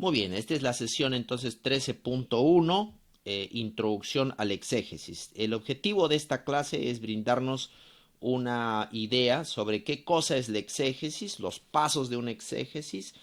Muy bien, esta es la sesión entonces 13.1, introducción al exégesis. El objetivo de esta clase es brindarnos una idea sobre qué cosa es el exégesis, los pasos de un exégesis,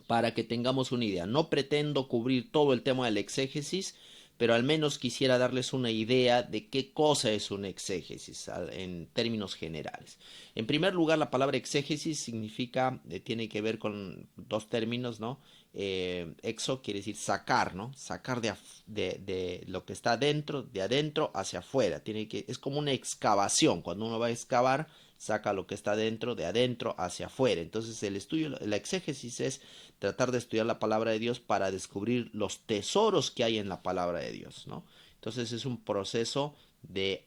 para que tengamos una idea. No pretendo cubrir todo el tema del exégesis, pero al menos quisiera darles una idea de qué cosa es un exégesis en términos generales. En primer lugar, la palabra exégesis significa, tiene que ver con dos términos, ¿no? Exo quiere decir sacar, ¿no? Sacar de lo que está dentro, de adentro hacia afuera. Es como una excavación. Cuando uno va a excavar, saca lo que está dentro, de adentro hacia afuera. Entonces el estudio, la exégesis es tratar de estudiar la palabra de Dios para descubrir los tesoros que hay en la palabra de Dios, ¿no? Entonces es un proceso de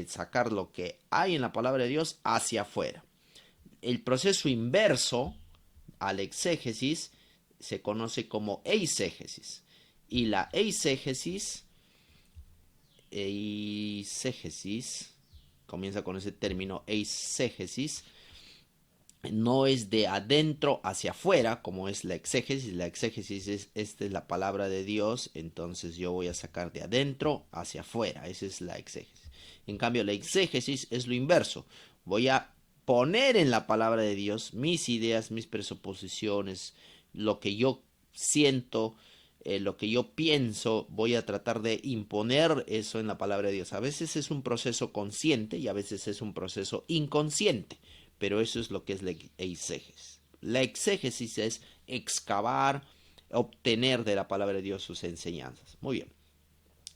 sacar lo que hay en la palabra de Dios hacia afuera. El proceso inverso al exégesis se conoce como eisegesis. Y la eisegesis comienza con ese término eisegesis, no es de adentro hacia afuera, como es la exégesis. La exégesis esta es la palabra de Dios, entonces yo voy a sacar de adentro hacia afuera. Esa es la exégesis. En cambio, la exégesis es lo inverso. Voy a poner en la palabra de Dios mis ideas, mis presuposiciones, lo que yo siento, lo que yo pienso, voy a tratar de imponer eso en la palabra de Dios. A veces es un proceso consciente y a veces es un proceso inconsciente. Pero eso es lo que es la exégesis. La exégesis es excavar, obtener de la palabra de Dios sus enseñanzas. Muy bien.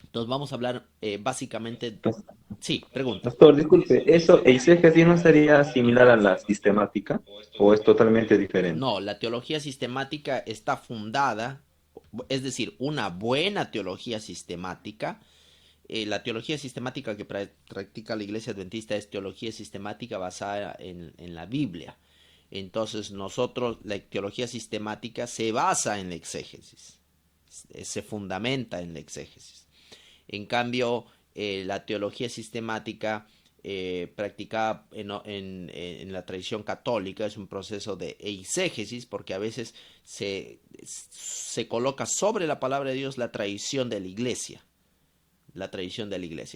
Entonces vamos a hablar básicamente... Pas- Sí, pregunta. Pastor, disculpe, ¿eso eisegesis no sería similar a la sistemática o es totalmente diferente? No, la teología sistemática está fundada, es decir, una buena teología sistemática. La teología sistemática que practica la Iglesia Adventista es teología sistemática basada en la Biblia. Entonces nosotros, la teología sistemática se basa en la exégesis, se fundamenta en la exégesis. En cambio, la teología sistemática practicada en la tradición católica es un proceso de eisegesis, porque a veces se coloca sobre la palabra de Dios la tradición de la iglesia,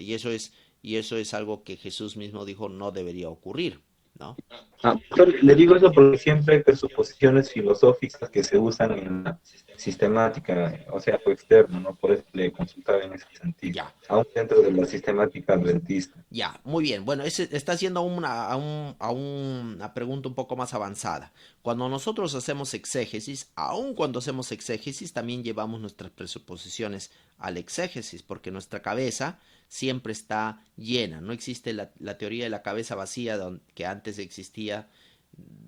y eso es algo que Jesús mismo dijo no debería ocurrir, ¿no? Ah, pastor, le digo eso porque siempre hay presuposiciones filosóficas que se usan en la sistemática, o sea, algo externo, ¿no? Por eso le consultaba en ese sentido, Ya. aún dentro de la sistemática adventista. Ya, muy bien. Bueno, está haciendo una pregunta un poco más avanzada. Cuando nosotros hacemos exégesis, aun cuando hacemos exégesis, también llevamos nuestras presuposiciones al exégesis, porque nuestra cabeza siempre está llena. No existe la teoría de la cabeza vacía que antes existía,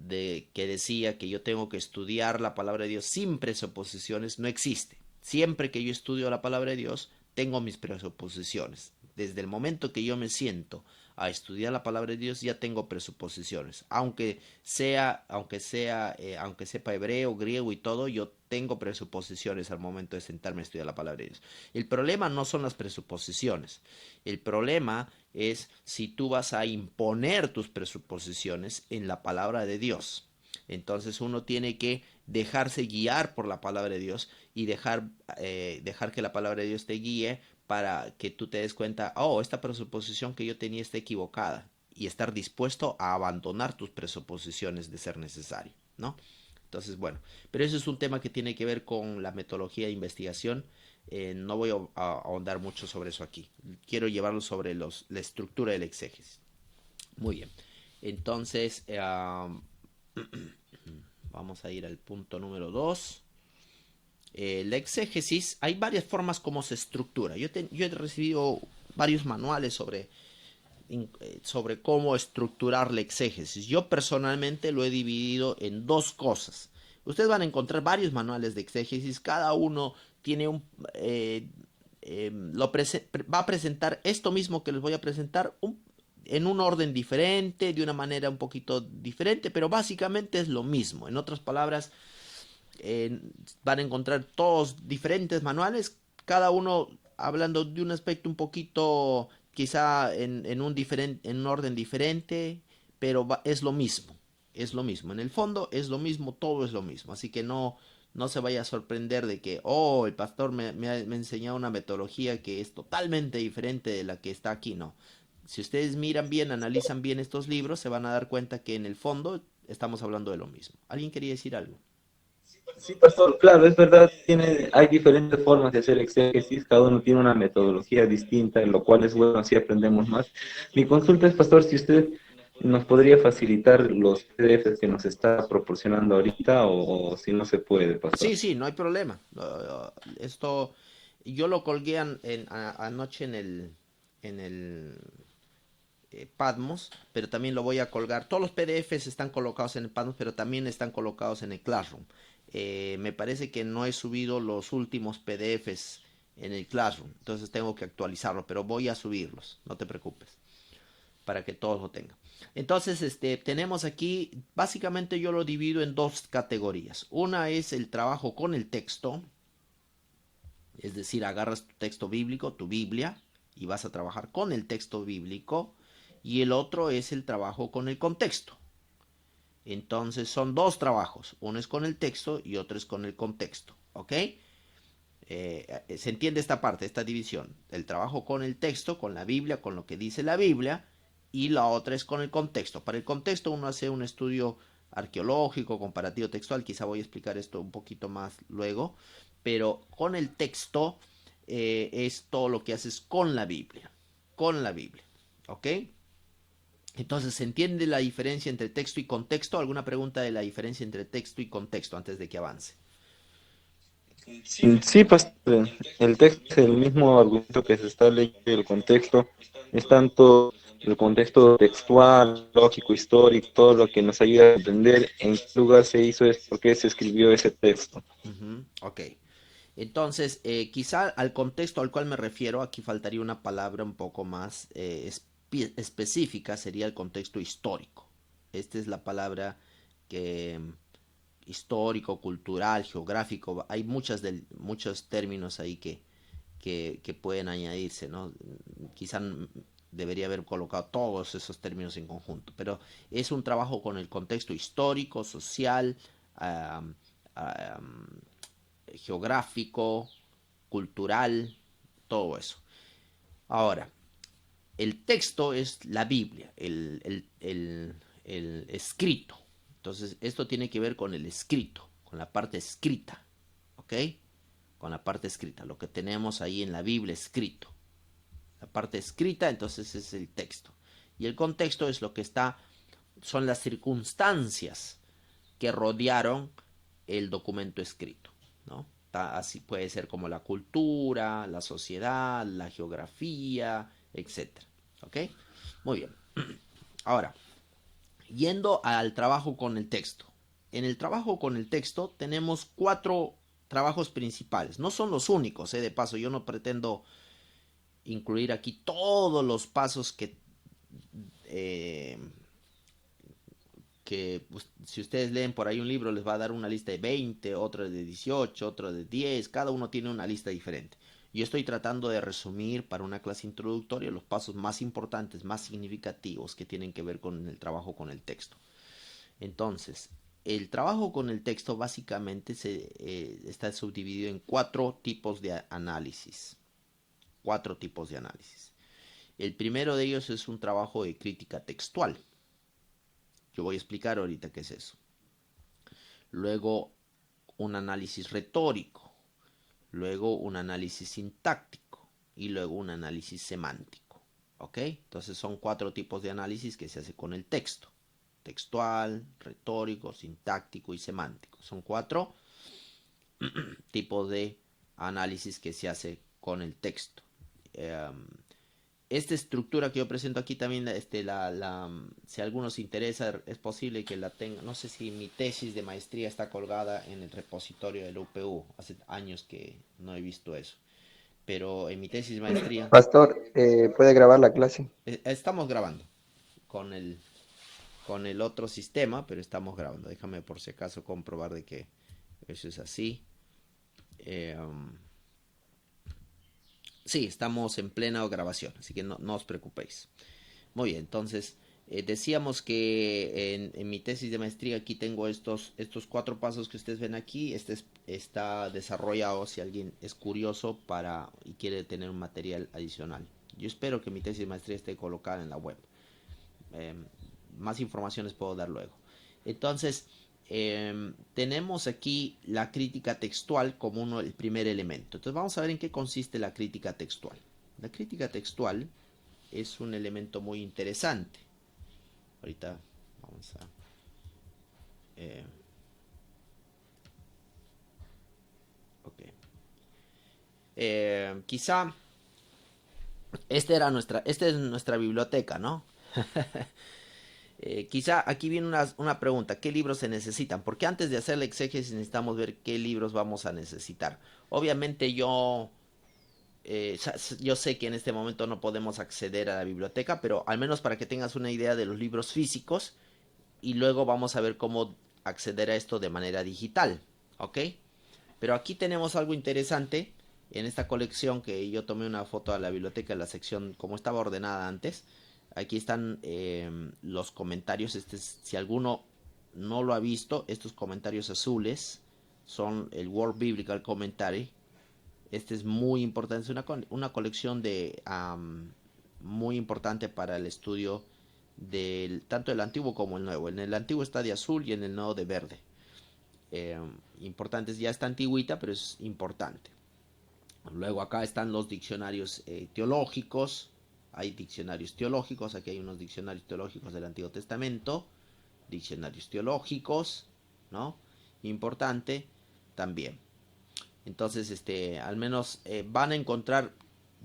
que decía que yo tengo que estudiar la palabra de Dios sin presuposiciones. No existe. Siempre que yo estudio la palabra de Dios, tengo mis presuposiciones. Desde el momento que yo me siento a estudiar la palabra de Dios, ya tengo presuposiciones. Aunque sepa hebreo, griego y todo, yo tengo presuposiciones al momento de sentarme a estudiar la palabra de Dios. El problema no son las presuposiciones. El problema es si tú vas a imponer tus presuposiciones en la palabra de Dios. Entonces uno tiene que dejarse guiar por la palabra de Dios y dejar que la palabra de Dios te guíe para que tú te des cuenta, oh, esta presuposición que yo tenía está equivocada, y estar dispuesto a abandonar tus presuposiciones de ser necesario, ¿no? Entonces, bueno, pero eso es un tema que tiene que ver con la metodología de investigación. No voy a ahondar mucho sobre eso aquí. Quiero llevarlo sobre la estructura del exégesis. Muy bien. Entonces, vamos a ir al punto número 2. La exégesis, hay varias formas como se estructura. Yo he recibido varios manuales sobre cómo estructurar la exégesis. Yo personalmente lo he dividido en dos cosas. Ustedes van a encontrar varios manuales de exégesis, cada uno tiene va a presentar esto mismo que les voy a presentar en un orden diferente, de una manera un poquito diferente, pero básicamente es lo mismo. En otras palabras, eh, van a encontrar todos diferentes manuales, cada uno hablando de un aspecto un poquito quizá en un orden diferente, pero es lo mismo. Es lo mismo. En el fondo es lo mismo, todo es lo mismo. Así que no se vaya a sorprender de que, oh, el pastor me ha enseñado una metodología que es totalmente diferente de la que está aquí. No. Si ustedes miran bien, analizan bien estos libros, se van a dar cuenta que en el fondo estamos hablando de lo mismo. ¿Alguien quería decir algo? Sí, pastor, claro, es verdad, hay diferentes formas de hacer exégesis, cada uno tiene una metodología distinta, lo cual es bueno, así aprendemos más. Mi consulta es, pastor, si usted nos podría facilitar los PDFs que nos está proporcionando ahorita o si no se puede, pastor. Sí, sí, no hay problema. Esto yo lo colgué anoche en el Patmos, pero también lo voy a colgar. Todos los PDFs están colocados en el Patmos, pero también están colocados en el Classroom. Me parece que no he subido los últimos PDFs en el Classroom, entonces tengo que actualizarlo, pero voy a subirlos, no te preocupes, para que todos lo tengan. Entonces, tenemos aquí, básicamente yo lo divido en dos categorías. Una es el trabajo con el texto, es decir, agarras tu texto bíblico, tu Biblia, y vas a trabajar con el texto bíblico. Y el otro es el trabajo con el contexto. Entonces son dos trabajos. Uno es con el texto y otro es con el contexto. ¿Ok? Se entiende esta parte, esta división. El trabajo con el texto, con la Biblia, con lo que dice la Biblia. Y la otra es con el contexto. Para el contexto uno hace un estudio arqueológico, comparativo textual. Quizá voy a explicar esto un poquito más luego. Pero con el texto es todo lo que haces con la Biblia. Con la Biblia. ¿Ok? Entonces, ¿se entiende la diferencia entre texto y contexto? ¿Alguna pregunta de la diferencia entre texto y contexto antes de que avance? Sí, pastor, el texto es el mismo argumento que se está leyendo, el contexto es tanto el contexto textual, lógico, histórico, todo lo que nos ayuda a entender en qué lugar se hizo, es por qué se escribió ese texto. Ok. Entonces, quizá al contexto al cual me refiero, aquí faltaría una palabra un poco más específica, sería el contexto histórico. Esta es la palabra que histórico, cultural, geográfico, hay muchos términos ahí que pueden añadirse, ¿no? Quizá debería haber colocado todos esos términos en conjunto, pero es un trabajo con el contexto histórico, social, um, um, geográfico, cultural, todo eso. Ahora, el texto es la Biblia, el escrito. Entonces, esto tiene que ver con el escrito, con la parte escrita, ¿ok? Con la parte escrita, lo que tenemos ahí en la Biblia escrito. La parte escrita, entonces, es el texto. Y el contexto es lo que está, son las circunstancias que rodearon el documento escrito, ¿no? Así puede ser como la cultura, la sociedad, la geografía, etcétera. ¿Ok? Muy bien. Ahora, yendo al trabajo con el texto. En el trabajo con el texto tenemos cuatro trabajos principales. No son los únicos, de paso. Yo no pretendo incluir aquí todos los pasos eh, que pues, si ustedes leen por ahí un libro les va a dar una lista de 20, otro de 18, otro de 10, cada uno tiene una lista diferente. Yo estoy tratando de resumir para una clase introductoria los pasos más importantes, más significativos que tienen que ver con el trabajo con el texto. Entonces, el trabajo con el texto básicamente está subdividido en cuatro tipos de análisis. Cuatro tipos de análisis. El primero de ellos es un trabajo de crítica textual. Yo voy a explicar ahorita qué es eso. Luego un análisis retórico, luego un análisis sintáctico y luego un análisis semántico. ¿Ok? Entonces son cuatro tipos de análisis que se hace con el texto. Textual, retórico, sintáctico y semántico. Son cuatro tipos de análisis que se hace con el texto. Esta estructura que yo presento aquí también, si a algunos interesa, es posible que la tenga. No sé si mi tesis de maestría está colgada en el repositorio del UPU. Hace años que no he visto eso. Pero en mi tesis de maestría Pastor, ¿puede grabar la clase? estamos grabando con el otro sistema, pero estamos grabando. Déjame por si acaso comprobar de que eso es así. Sí, estamos en plena grabación, así que no os preocupéis. Muy bien, entonces Decíamos que en mi tesis de maestría aquí tengo estos 4 pasos que ustedes ven aquí. Está desarrollado si alguien es curioso y quiere tener un material adicional. Yo espero que mi tesis de maestría esté colocada en la web. Eh, Más información les puedo dar luego. Entonces, tenemos aquí la crítica textual como el primer elemento. Entonces vamos a ver en qué consiste la crítica textual. La crítica textual es un elemento muy interesante. Ahorita vamos a... ok. Quizá esta es nuestra biblioteca, ¿no? Quizá aquí viene una pregunta, ¿qué libros se necesitan? Porque antes de hacer la exégesis necesitamos ver qué libros vamos a necesitar. Obviamente yo sé que en este momento no podemos acceder a la biblioteca, pero al menos para que tengas una idea de los libros físicos y luego vamos a ver cómo acceder a esto de manera digital, ¿ok? Pero aquí tenemos algo interesante en esta colección que yo tomé una foto a la biblioteca en la sección como estaba ordenada antes. Aquí están los comentarios. Si alguno no lo ha visto, estos comentarios azules son el World Biblical Commentary. Este es muy importante, es una colección muy importante para el estudio tanto el antiguo como el nuevo. En el antiguo está de azul y en el nuevo de verde. Importante, ya está antigüita, pero es importante. Luego acá están los diccionarios teológicos. Hay diccionarios teológicos, aquí hay unos diccionarios teológicos del Antiguo Testamento, diccionarios teológicos, ¿no? Importante también. Entonces, al menos van a encontrar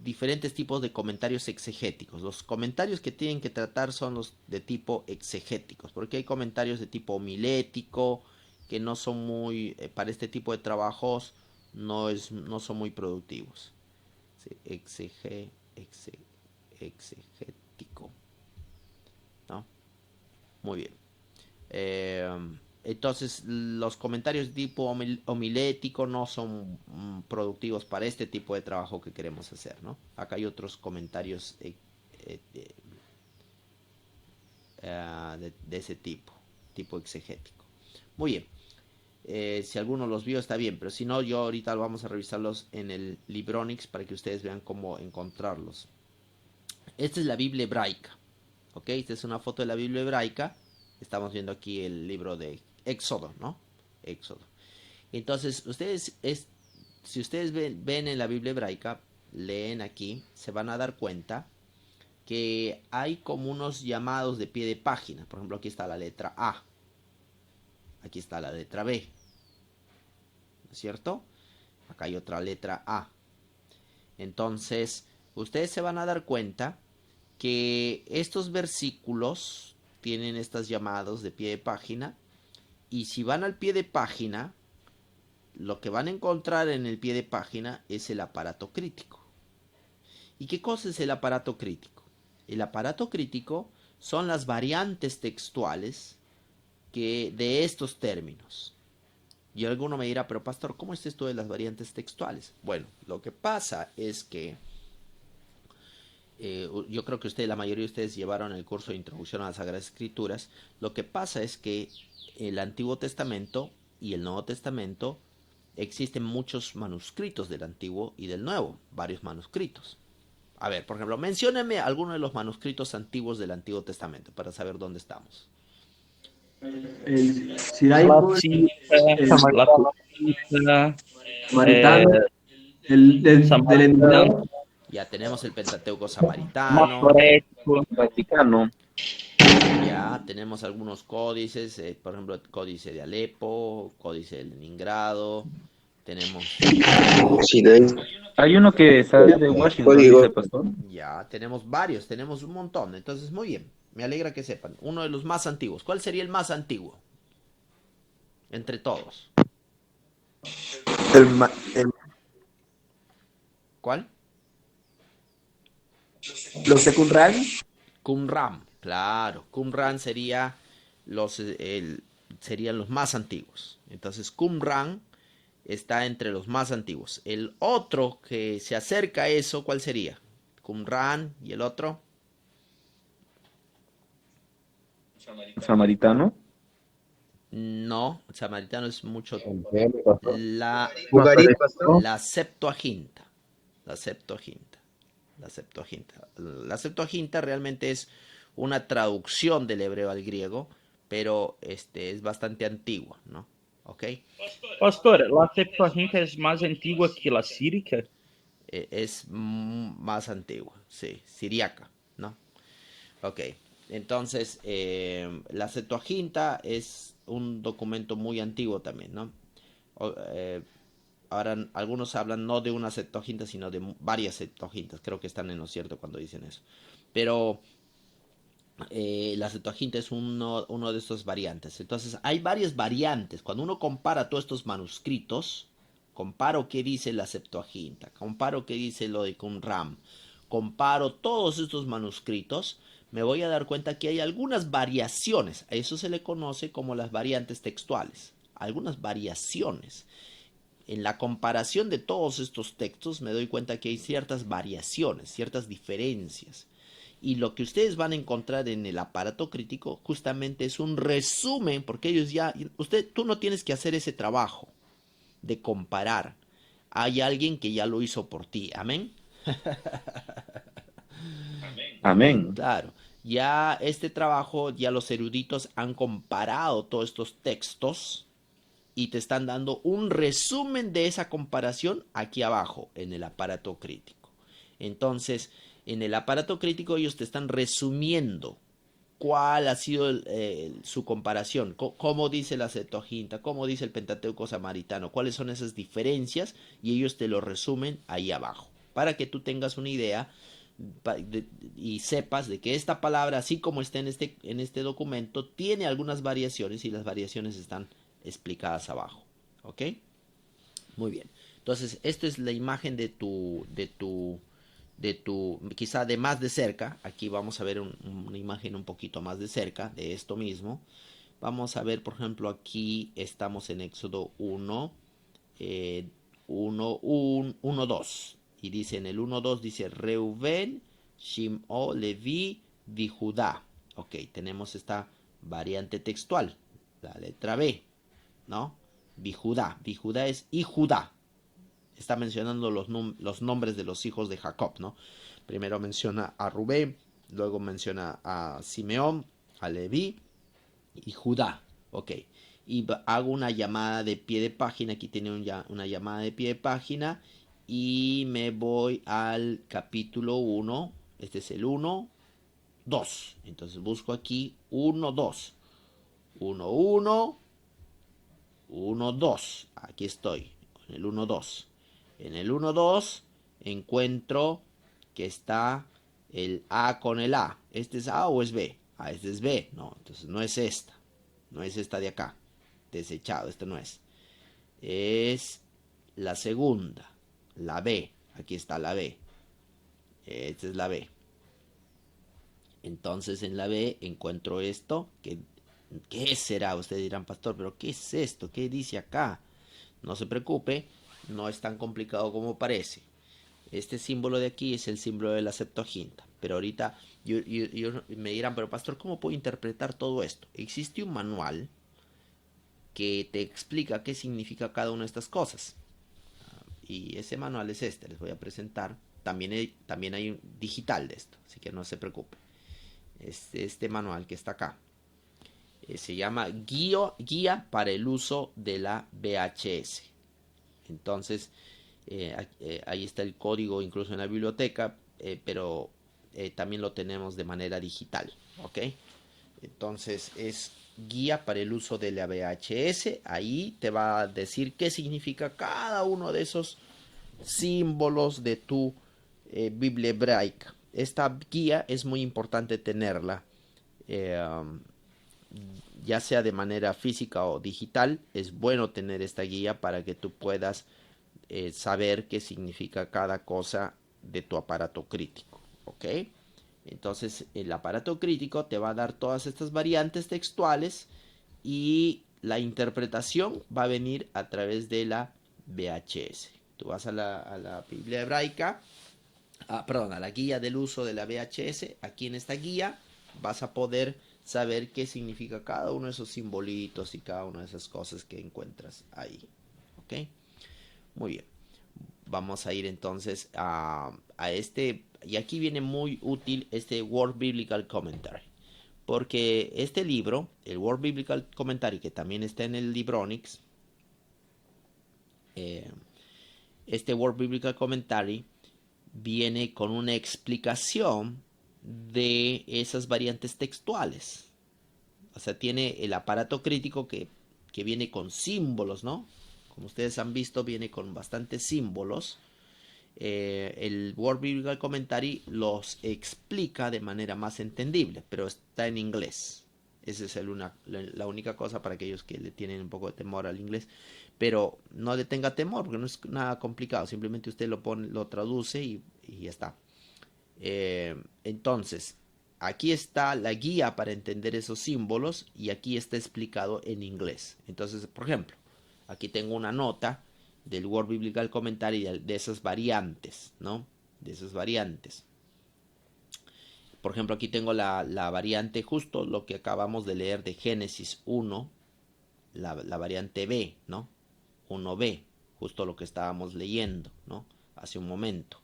diferentes tipos de comentarios exegéticos. Los comentarios que tienen que tratar son los de tipo exegéticos, porque hay comentarios de tipo homilético que no son muy, para este tipo de trabajos, no son muy productivos. Sí, exegético, ¿no? Muy bien. Entonces, los comentarios de tipo homilético no son productivos para este tipo de trabajo que queremos hacer, ¿no? Acá hay otros comentarios de ese tipo exegético. Muy bien. Si alguno los vio está bien, pero si no, yo ahorita vamos a revisarlos en el Libronix para que ustedes vean cómo encontrarlos. Esta es la Biblia hebraica, ¿ok? Esta es una foto de la Biblia hebraica. Estamos viendo aquí el libro de Éxodo, ¿no? Éxodo. Entonces, si ustedes ven en la Biblia hebraica, leen aquí, se van a dar cuenta que hay como unos llamados de pie de página. Por ejemplo, aquí está la letra A. Aquí está la letra B. ¿No es cierto? Acá hay otra letra A. Entonces, ustedes se van a dar cuenta que estos versículos tienen estos llamados de pie de página. Y si van al pie de página, lo que van a encontrar en el pie de página es el aparato crítico. ¿Y qué cosa es el aparato crítico? El aparato crítico son las variantes textuales de estos términos. Y alguno me dirá, pero pastor, ¿cómo es esto de las variantes textuales? Bueno, lo que pasa es que yo creo que la mayoría de ustedes llevaron el curso de Introducción a las Sagradas Escrituras. Lo que pasa es que el Antiguo Testamento y el Nuevo Testamento existen muchos manuscritos del Antiguo y del Nuevo, varios manuscritos. A ver, por ejemplo, menciónenme alguno de los manuscritos antiguos del Antiguo Testamento para saber dónde estamos. El Siraicos, el la Cultura, Samaritano, el del Samantha, Enigado. Ya tenemos el Pentateuco Samaritano. Masoreto, Vaticano. Ya tenemos algunos códices, por ejemplo, el códice de Alepo, códice de Leningrado. Tenemos, Sí, de ahí, Hay uno que sale de Washington, código. dice pastor. ya tenemos varios, tenemos un montón. Entonces, muy bien, me alegra que sepan. Uno de los más antiguos. ¿Cuál sería el más antiguo? Entre todos. El, ma- el- ¿Cuál? los secundarios. Qumran, claro. Qumran serían los más antiguos. Entonces, Qumran está entre los más antiguos. El otro que se acerca a eso, ¿cuál sería? Qumran y el otro. Samaritano. No, el samaritano es mucho. Entiendo, pastor. La, Ugarit, pastor. la Septuaginta. La Septuaginta. La Septuaginta. La Septuaginta realmente es una traducción del hebreo al griego, pero es bastante antigua, ¿no? ¿Ok? Pastor, la Septuaginta es más antigua que la sírica. Es más antigua, sí, siriaca, ¿no? Ok, entonces la Septuaginta es un documento muy antiguo también, ¿no? O- eh, Ahora algunos hablan no de una Septuaginta, sino de varias Septuagintas, creo que están en lo cierto cuando dicen eso. Pero la Septuaginta es uno de estos variantes. Entonces, hay varias variantes. Cuando uno compara todos estos manuscritos, comparo qué dice la Septuaginta, comparo qué dice lo de Qumran, comparo todos estos manuscritos, me voy a dar cuenta que hay algunas variaciones. A eso se le conoce como las variantes textuales. Algunas variaciones. En la comparación de todos estos textos me doy cuenta que hay ciertas variaciones, ciertas diferencias. Y lo que ustedes van a encontrar en el aparato crítico justamente es un resumen, porque ellos ya, tú no tienes que hacer ese trabajo de comparar. Hay alguien que ya lo hizo por ti. Amén. Amén. Claro. Ya este trabajo, ya los eruditos han comparado todos estos textos y te están dando un resumen de esa comparación aquí abajo en el aparato crítico. Entonces, en el aparato crítico ellos te están resumiendo cuál ha sido su comparación, cómo dice la Septuaginta, cómo dice el Pentateuco samaritano, cuáles son esas diferencias y ellos te lo resumen ahí abajo para que tú tengas una idea y sepas de que esta palabra, así como está en este documento, tiene algunas variaciones y las variaciones están explicadas abajo. ¿Ok? Muy bien. Entonces, esta es la imagen quizá de más de cerca. Aquí vamos a ver una imagen un poquito más de cerca de esto mismo. Vamos a ver, por ejemplo, aquí estamos en Éxodo 1, 1, 2. Y dice en el 1, 2, dice Reuben, Shim'o, Leví, di Judá. Ok, tenemos esta variante textual, la letra B, ¿no? Bijudá. Bijudá es y Judá. Está mencionando los nombres de los hijos de Jacob, ¿no? Primero menciona a Rubén, luego menciona a Simeón, a Leví y Judá. Ok. Y hago una llamada de pie de página. Aquí tiene una llamada de pie de página. Y me voy al capítulo 1. Este es el 1, 2. Entonces busco aquí 1, 2. 1, 1, 1, 2. Aquí estoy. En el 1, 2. En el 1, 2 encuentro que está el A con el A. ¿Este es A o es B? Ah, este es B. No, entonces no es esta. No es esta de acá. Desechado, esta no es. Es la segunda. La B. Aquí está la B. Esta es la B. Entonces en la B encuentro esto. ¿Qué será? Ustedes dirán, pastor, pero ¿qué es esto? ¿Qué dice acá? No se preocupe, no es tan complicado como parece. Este símbolo de aquí es el símbolo de la Septuaginta. Pero ahorita me dirán, pero pastor, ¿cómo puedo interpretar todo esto? Existe un manual que te explica qué significa cada una de estas cosas. Y ese manual es este, les voy a presentar. También hay un digital de esto, así que no se preocupe. Este manual que está acá. Se llama Guía para el uso de la VHS. Entonces, ahí está el código incluso en la biblioteca, pero también lo tenemos de manera digital. ¿Ok? Entonces es guía para el uso de la VHS. Ahí te va a decir qué significa cada uno de esos símbolos de tu Biblia hebraica. Esta guía es muy importante tenerla, eh, ya sea de manera física o digital. Es bueno tener esta guía para que tú puedas saber qué significa cada cosa de tu aparato crítico. ¿Ok? Entonces el aparato crítico te va a dar todas estas variantes textuales y la interpretación va a venir a través de la VHS. Tú vas a la Biblia hebraica, perdón, a la guía del uso de la VHS. Aquí en esta guía vas a poder saber qué significa cada uno de esos simbolitos y cada una de esas cosas que encuentras ahí. ¿Ok? Muy bien. Vamos a ir entonces a este, y aquí viene muy útil este World Biblical Commentary, porque este libro, el World Biblical Commentary, que también está en el Libronix, este World Biblical Commentary viene con una explicación de esas variantes textuales. O sea, tiene el aparato crítico que viene con símbolos, ¿no? Como ustedes han visto, viene con bastantes símbolos. El Word Biblical Commentary los explica de manera más entendible, pero está en inglés. Esa es la única cosa para aquellos que le tienen un poco de temor al inglés. Pero no le tenga temor, porque no es nada complicado. Simplemente usted lo pone, lo traduce y ya está. Entonces, aquí está la guía para entender esos símbolos y aquí está explicado en inglés. Entonces, por ejemplo, aquí tengo una nota del Word Biblical Commentary de esas variantes, ¿no? De esas variantes. Por ejemplo, aquí tengo la variante, justo lo que acabamos de leer de Génesis 1, la variante B, ¿no? 1b, justo lo que estábamos leyendo, ¿no? Hace un momento.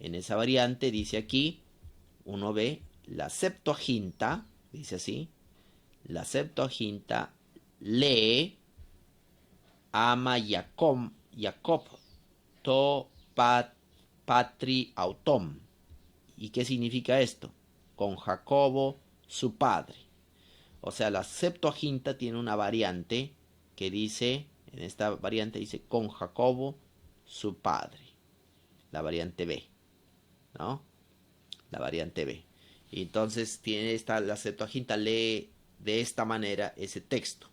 En esa variante dice aquí, 1b, la Septuaginta, dice así, la Septuaginta lee ama Jacob to patri autom. ¿Y qué significa esto? Con Jacobo, su padre. O sea, la Septuaginta tiene una variante que dice, en esta variante dice, con Jacobo, su padre. La variante B, ¿no? La variante B. Y entonces la Septuaginta lee de esta manera ese texto.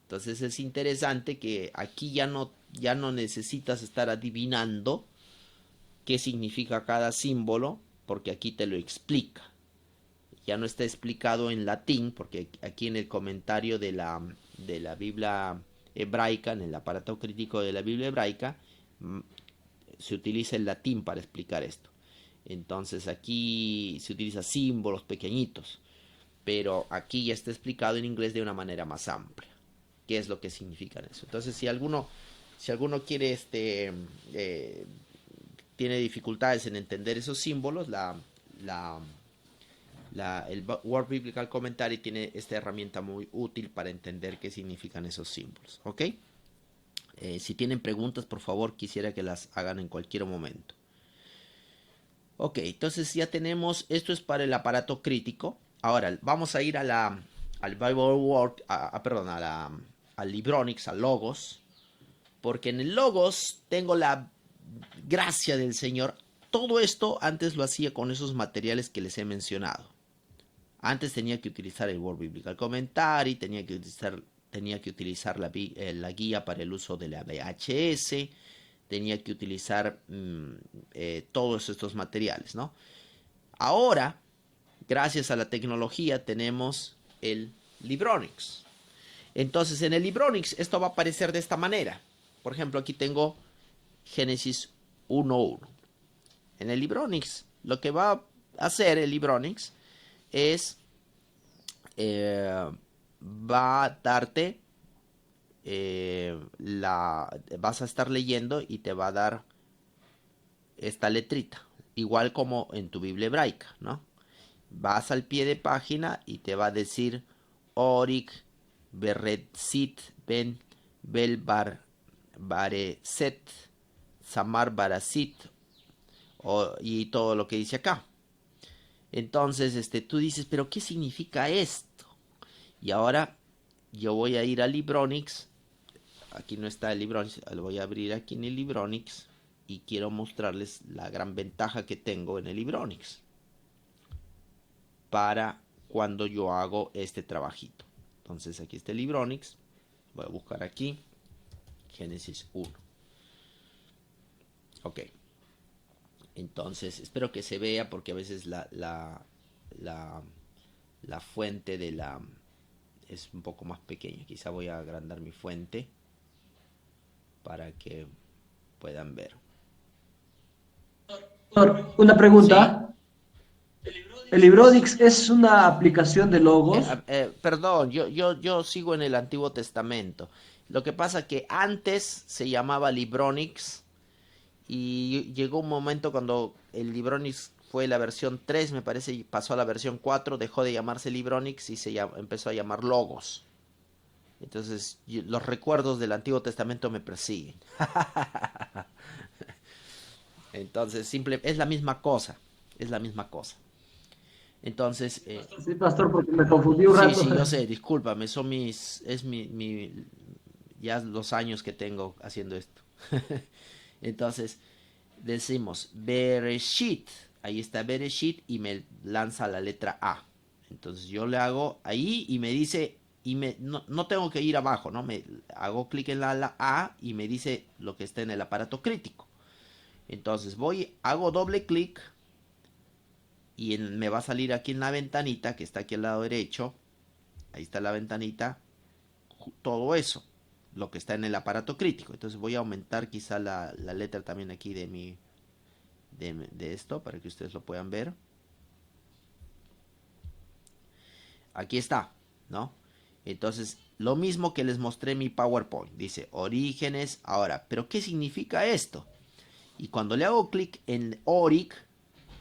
Entonces es interesante que aquí ya no necesitas estar adivinando qué significa cada símbolo, porque aquí te lo explica. Ya no está explicado en latín, porque aquí en el comentario de la Biblia hebraica, en el aparato crítico de la Biblia hebraica, se utiliza el latín para explicar esto. Entonces aquí se utiliza símbolos pequeñitos, pero aquí ya está explicado en inglés de una manera más amplia. ¿Qué es lo que significa eso? Entonces, si alguno quiere tiene dificultades en entender esos símbolos, el Word Biblical Commentary tiene esta herramienta muy útil para entender qué significan esos símbolos. ¿Ok? Si tienen preguntas, por favor, quisiera que las hagan en cualquier momento. Ok, entonces ya tenemos, esto es para el aparato crítico. Ahora, vamos a ir al Bible Word, al Libronix, al Logos, porque en el Logos tengo la gracia del Señor. Todo esto antes lo hacía con esos materiales que les he mencionado. Antes tenía que utilizar el Word Biblical Commentary, tenía que utilizar la guía para el uso de la VHS, tenía que utilizar todos estos materiales, ¿no? Ahora, gracias a la tecnología, tenemos el Libronix. Entonces, en el Libronix esto va a aparecer de esta manera. Por ejemplo, aquí tengo Génesis 1.1. En el Libronix, lo que va a hacer el Libronix es va a darte vas a estar leyendo y te va a dar esta letrita, igual como en tu Biblia hebraica, ¿no? Vas al pie de página y te va a decir Orik Beretzit Ben Belbar Bareset Samar Barasit y todo lo que dice acá. Entonces, tú dices, pero ¿qué significa esto? Y ahora yo voy a ir a Libronix. Aquí no está el Libronix, lo voy a abrir aquí en el Libronix y quiero mostrarles la gran ventaja que tengo en el Libronix para cuando yo hago este trabajito. Entonces aquí está el Libronix, voy a buscar aquí Génesis 1. Ok, entonces espero que se vea porque a veces la fuente es un poco más pequeña. Quizá voy a agrandar mi fuente para que puedan ver. Una ¿Sí? pregunta. ¿El Libronix es una aplicación de logos? Perdón, yo sigo en el Antiguo Testamento. Lo que pasa que antes se llamaba Libronix y llegó un momento cuando el Libronix fue la versión 3, me parece, y pasó a la versión 4, dejó de llamarse Libronix y empezó a llamar Logos. Entonces, los recuerdos del Antiguo Testamento me persiguen. Entonces, es la misma cosa. Es la misma cosa. Entonces, Sí, pastor, porque me confundí un sí, rato. sí, yo sé, discúlpame, ya los años que tengo haciendo esto. Entonces, decimos Bereshit, ahí está Bereshit y me lanza la letra A. Entonces yo le hago ahí y me dice, no tengo que ir abajo, ¿no? Me hago clic en la A y me dice lo que está en el aparato crítico. Entonces hago doble clic y me va a salir aquí en la ventanita que está aquí al lado derecho. Ahí está la ventanita. Todo eso, lo que está en el aparato crítico. Entonces voy a aumentar quizá la letra también aquí de esto para que ustedes lo puedan ver. Aquí está, ¿no? Entonces, lo mismo que les mostré en mi PowerPoint. Dice orígenes. Ahora, ¿pero qué significa esto? Y cuando le hago clic en ORIC,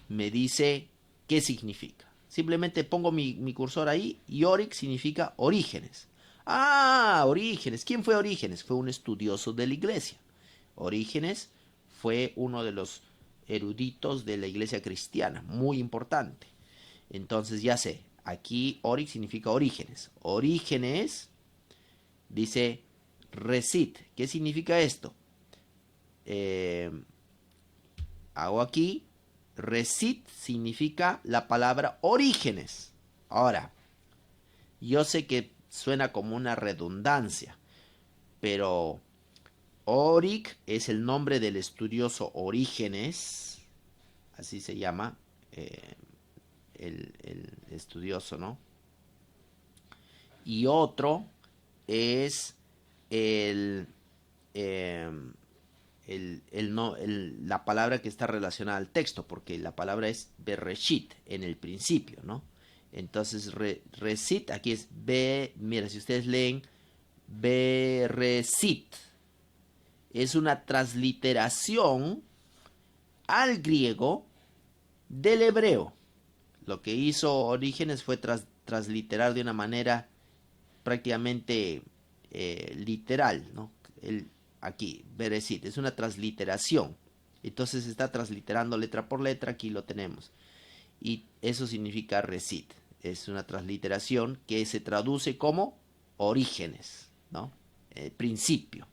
me dice qué significa. Simplemente pongo mi cursor ahí y ORIC significa orígenes. Ah, Orígenes. ¿Quién fue Orígenes? Fue un estudioso de la iglesia. Orígenes fue uno de los eruditos de la iglesia cristiana, muy importante. Entonces ya sé, aquí Oric significa orígenes. Orígenes dice recit. ¿Qué significa esto? Hago aquí, recit significa la palabra orígenes. Ahora, yo sé que suena como una redundancia, pero Oric es el nombre del estudioso Orígenes, así se llama el estudioso, ¿no? Y otro es el, eh, no, la palabra que está relacionada al texto, porque la palabra es Bereshit, en el principio, ¿no? Entonces, Resit, aquí es mira, si ustedes leen Beresit, es una transliteración al griego del hebreo. Lo que hizo Orígenes fue transliterar de una manera prácticamente literal, ¿no? Aquí, Bereshit, es una transliteración. Entonces está transliterando letra por letra, aquí lo tenemos. Y eso significa Resit. Es una transliteración que se traduce como orígenes, ¿no? Principio.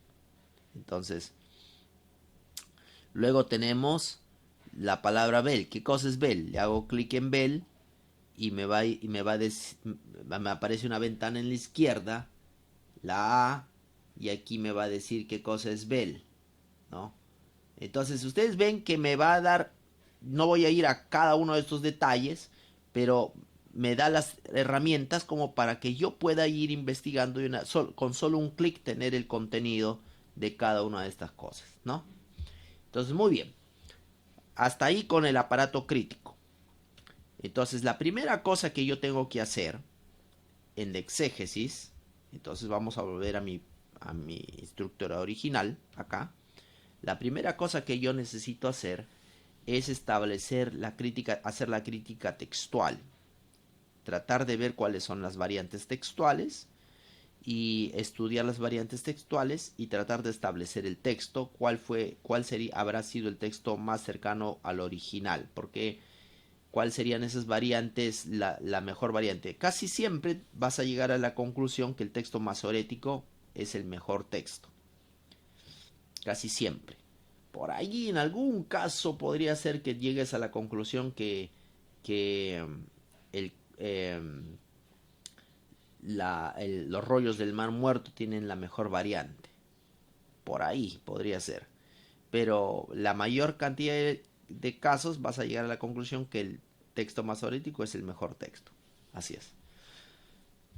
Entonces, luego tenemos la palabra Bel. ¿Qué cosa es Bel? Le hago clic en Bel y me aparece una ventana en la izquierda, la A, y aquí me va a decir qué cosa es Bel, ¿no? Entonces ustedes ven que me va a dar, no voy a ir a cada uno de estos detalles, pero me da las herramientas como para que yo pueda ir investigando y con solo un clic tener el contenido de cada una de estas cosas, ¿no? Entonces, muy bien. Hasta ahí con el aparato crítico. Entonces, la primera cosa que yo tengo que hacer en la exégesis, entonces vamos a volver a mi estructura original, acá. La primera cosa que yo necesito hacer es establecer hacer la crítica textual. Tratar de ver cuáles son las variantes textuales y estudiar las variantes textuales y tratar de establecer el texto, habrá sido el texto más cercano al original, porque cuál serían esas variantes, la mejor variante. Casi siempre vas a llegar a la conclusión que el texto masorético es el mejor texto. Casi siempre. Por ahí en algún caso podría ser que llegues a la conclusión que los rollos del Mar Muerto tienen la mejor variante. Por ahí podría ser. Pero la mayor cantidad de casos vas a llegar a la conclusión que el texto masorético es el mejor texto. Así es.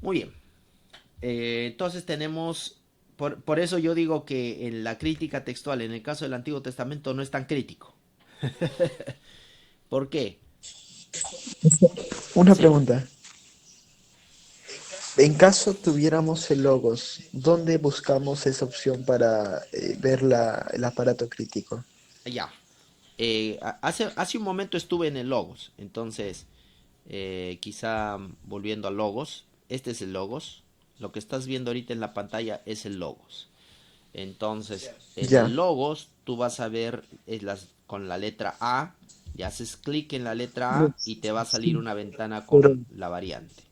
Muy bien. Entonces tenemos... Por eso yo digo que en la crítica textual, en el caso del Antiguo Testamento, no es tan crítico. ¿Por qué? Una Sí, pregunta. En caso tuviéramos el Logos, ¿dónde buscamos esa opción para ver el aparato crítico? ya. Hace un momento estuve en el Logos, entonces quizá volviendo al Logos, este es el Logos. Lo que estás viendo ahorita en la pantalla es el Logos. Entonces, en Ya. el Logos tú vas a ver con la letra A, y haces clic en la letra No, A y te va a salir sí, una ventana pero con la variante.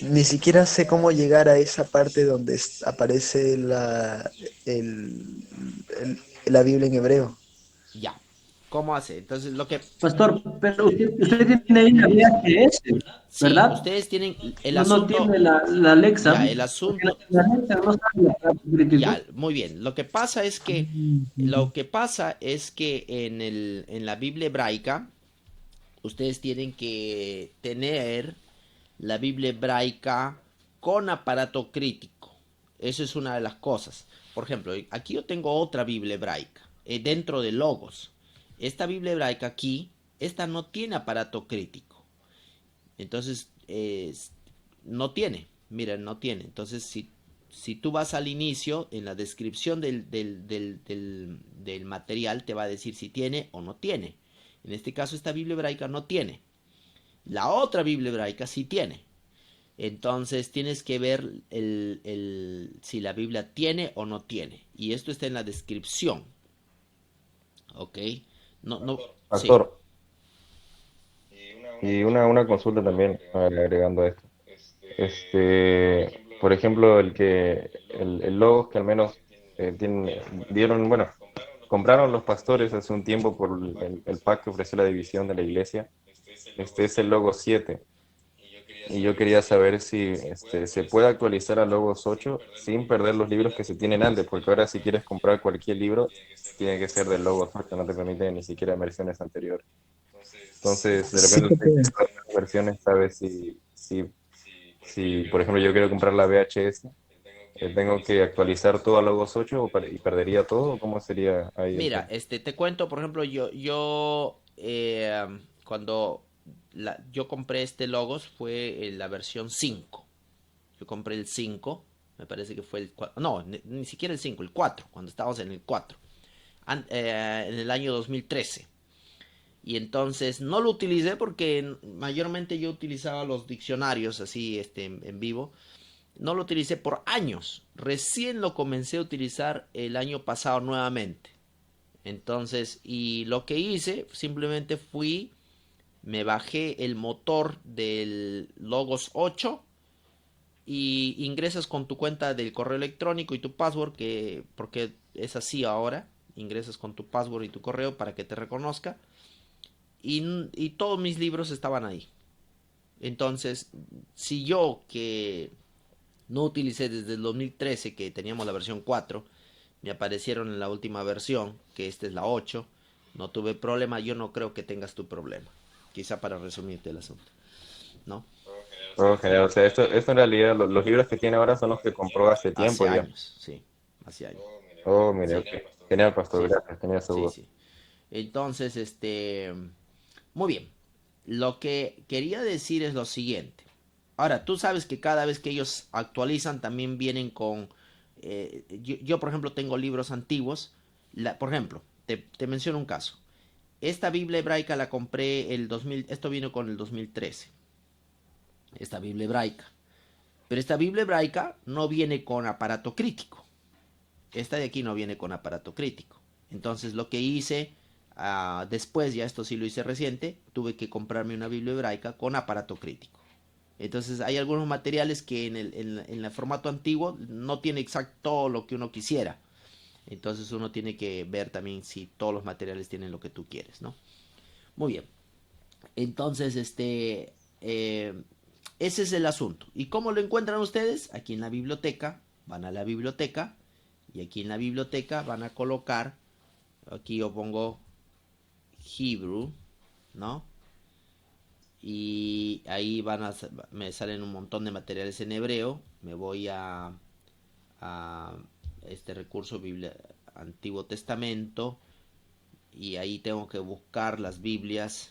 ni siquiera sé cómo llegar a esa parte donde aparece la Biblia en hebreo. Ya. ¿Cómo hace? Entonces, lo que... Pastor, pero usted tiene ahí la VHS, Sí, ¿verdad? ustedes tienen el No asunto... tiene la Ya, Alexa, el porque asunto... la Alexa no sabe el aparato Ya, crítico. muy bien. Lo que pasa es que... Lo que pasa es que en la Biblia hebraica, ustedes tienen que tener la Biblia hebraica con aparato crítico. Eso es una de las cosas. Por ejemplo, aquí yo tengo otra Biblia hebraica, dentro de Logos. Esta Biblia hebraica aquí, esta no tiene aparato crítico. Entonces, no tiene, miren, no tiene. Entonces, si tú vas al inicio, en la descripción del material, te va a decir si tiene o no tiene. En este caso, esta Biblia hebraica no tiene. La otra Biblia hebraica sí tiene. Entonces tienes que ver si la Biblia tiene o no tiene. Y esto está en la descripción. ¿Ok? No, no, sí. Pastor, y una consulta también agregando a esto. Por ejemplo, el Logos que al menos dieron, bueno, compraron los pastores hace un tiempo por el pack que ofreció la división de la iglesia. Este es el Logos 7. Y yo quería saber si se puede actualizar al Logos 8 sin perder los libros que se tienen antes, porque ahora si quieres comprar cualquier libro, tiene que ser del Logos 8, no te permite ni siquiera versiones anteriores. Entonces, de Sí repente se usted que puede. sabe las versiones sabe si, por ejemplo, yo quiero comprar la VHS, tengo que actualizar todo a Logos 8 y perdería todo, ¿o cómo sería ahí el Mira, tema? te cuento, por ejemplo, cuando yo compré este Logos fue en la versión 5. Yo compré el 5, me parece que fue el 4. No, ni siquiera el 5, el 4, cuando estábamos en el 4. En el año 2013. Y entonces no lo utilicé porque mayormente yo utilizaba los diccionarios así en vivo. No lo utilicé por años. Recién lo comencé a utilizar el año pasado nuevamente. Entonces, y lo que hice, simplemente me bajé el motor del Logos 8 y ingresas con tu cuenta del correo electrónico y tu password, porque es así ahora. Ingresas con tu password y tu correo para que te reconozca. Y todos mis libros estaban ahí. Entonces, si yo que no utilicé desde el 2013, que teníamos la versión 4, me aparecieron en la última versión, que esta es la 8, no tuve problema, yo no creo que tengas tu problema. Quizá para resumirte el asunto, ¿no? Oh, genial. O sea, esto en realidad, los libros que tiene ahora son los que compró hace tiempo, Hace digamos. años, sí, hace años. Oh, mire, Sí, ok. Genial, pastor, sí, gracias, tenía su sí, duda. sí. Entonces, muy bien. Lo que quería decir es lo siguiente. Ahora, tú sabes que cada vez que ellos actualizan también vienen con... yo, por ejemplo, tengo libros antiguos. Por ejemplo, te menciono un caso. Esta Biblia hebraica la compré el 2000, esto vino con el 2013. Esta Biblia hebraica. Pero esta Biblia hebraica no viene con aparato crítico. Esta de aquí no viene con aparato crítico. Entonces lo que hice después, ya esto sí lo hice reciente, tuve que comprarme una Biblia hebraica con aparato crítico. Entonces hay algunos materiales que en el formato antiguo no tiene exacto lo que uno quisiera. Entonces uno tiene que ver también si todos los materiales tienen lo que tú quieres, ¿no? Muy bien. Entonces, ese es el asunto. ¿Y cómo lo encuentran ustedes? Aquí en la biblioteca, van a la biblioteca y aquí en la biblioteca van a colocar, aquí yo pongo Hebrew, ¿no? Y ahí me salen un montón de materiales en hebreo. Me voy a este recurso Biblia, Antiguo Testamento y ahí tengo que buscar las Biblias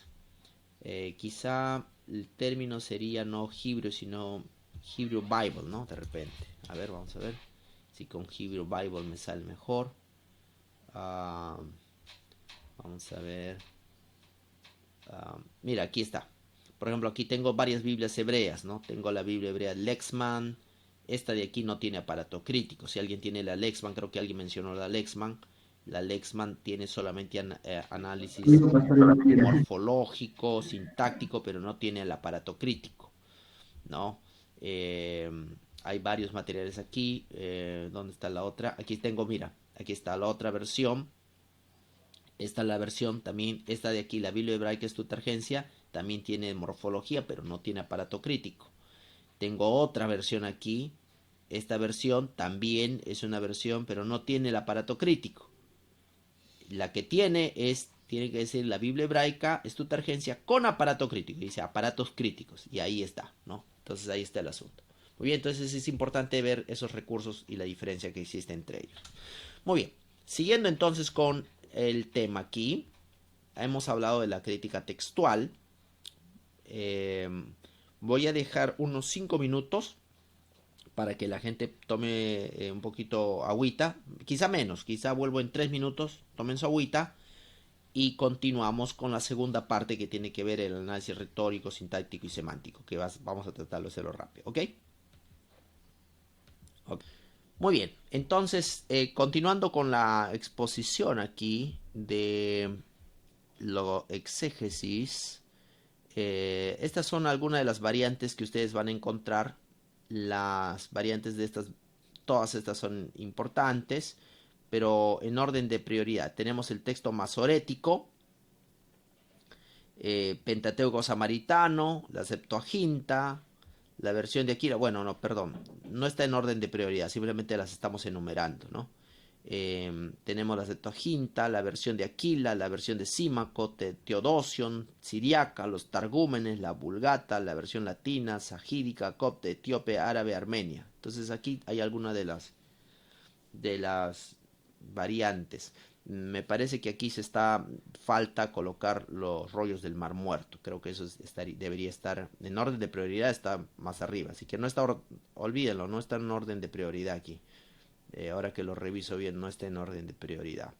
Quizá el término sería no Hebrew, sino Hebrew Bible, ¿no? De repente. A ver, vamos a ver si con Hebrew Bible me sale mejor. Ah, vamos a ver. Mira, aquí está. Por ejemplo, aquí tengo varias Biblias hebreas, ¿no? Tengo la Biblia hebrea Lexman. Esta de aquí no tiene aparato crítico. Si alguien tiene la Lexman, creo que alguien mencionó la Lexman. La Lexman tiene solamente análisis Digo, pastor, no quiere. morfológico, sintáctico, pero no tiene el aparato crítico, ¿no? Eh, hay varios materiales aquí. ¿Dónde está la otra? Aquí tengo, mira, aquí está la otra versión. Esta es la versión también, esta de aquí, la Biblia hebraica Septuaginta, también tiene morfología, pero no tiene aparato crítico. Tengo otra versión aquí. Esta versión también es una versión, pero no tiene el aparato crítico. La que tiene que decir la Biblia hebraica Septuaginta con aparato crítico. Dice aparatos críticos. Y ahí está, ¿no? Entonces ahí está el asunto. Muy bien, entonces es importante ver esos recursos y la diferencia que existe entre ellos. Muy bien, siguiendo entonces con el tema aquí, hemos hablado de la crítica textual. Eh, Voy a dejar unos 5 minutos para que la gente tome un poquito agüita, quizá menos, quizá vuelvo en 3 minutos, tomen su agüita y continuamos con la segunda parte que tiene que ver el análisis retórico, sintáctico y semántico, que vamos a tratarlo de hacerlo rápido, ¿ok? Ok. Muy bien, entonces continuando con la exposición aquí de lo exégesis, estas son algunas de las variantes que ustedes van a encontrar. Las variantes de estas, todas estas son importantes, pero en orden de prioridad. Tenemos el texto masorético, Pentateuco samaritano, la Septuaginta, la versión de Aquila. Bueno, no, perdón, no está en orden de prioridad, simplemente las estamos enumerando, ¿no? Tenemos la Septuaginta, la versión de Aquila, la versión de Símaco, Teodosion, Siriaca, los Targúmenes, la Vulgata, la versión latina, Sagídica, Copte, Etíope, Árabe, Armenia. Entonces aquí hay algunas de las variantes. Me parece que aquí falta colocar los rollos del Mar Muerto. Creo que eso debería estar en orden de prioridad, está más arriba. Así que no está, olvídenlo, no está en orden de prioridad aquí. Ahora que lo reviso bien, no está en orden de prioridad.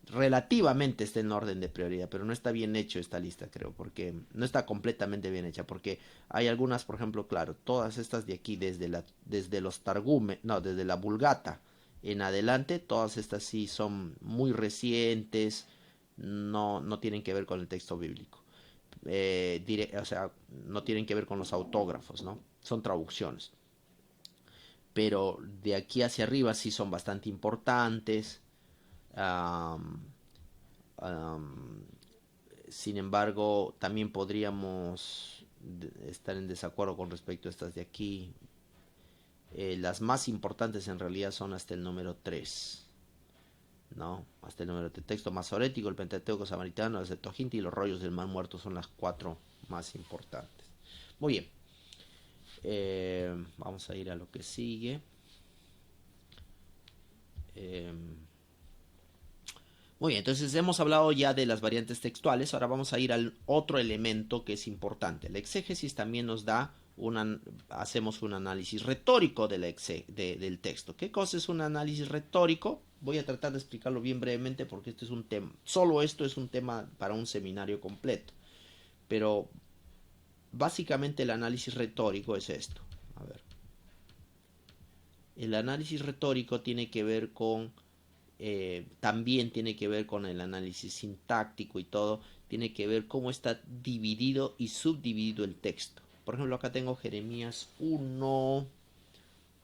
Relativamente está en orden de prioridad, pero no está bien hecho esta lista, creo, porque no está completamente bien hecha, porque hay algunas, por ejemplo, claro, todas estas de aquí, desde los Targumes, no, desde la Vulgata en adelante, todas estas sí son muy recientes, no tienen que ver con el texto bíblico. O sea, no tienen que ver con los autógrafos, ¿no? Son traducciones. Pero de aquí hacia arriba sí son bastante importantes. Um, um, Sin embargo, también podríamos estar en desacuerdo con respecto a estas de aquí. Las más importantes en realidad son hasta el número 3, ¿no? Hasta el número de texto masorético, el Pentateuco samaritano, la Septuaginta y los rollos del Mar Muerto son las 4 más importantes. Muy bien. Vamos a ir a lo que sigue. Muy bien, entonces hemos hablado ya de las variantes textuales, ahora vamos a ir al otro elemento que es importante. La exégesis también nos da hacemos un análisis retórico del texto. ¿Qué cosa es un análisis retórico? Voy a tratar de explicarlo bien brevemente porque este es un tema, solo esto es un tema para un seminario completo. Pero básicamente el análisis retórico es esto. A ver. El análisis retórico tiene que ver con también tiene que ver con el análisis sintáctico y todo, tiene que ver cómo está dividido y subdividido el texto. Por ejemplo, acá tengo Jeremías 1,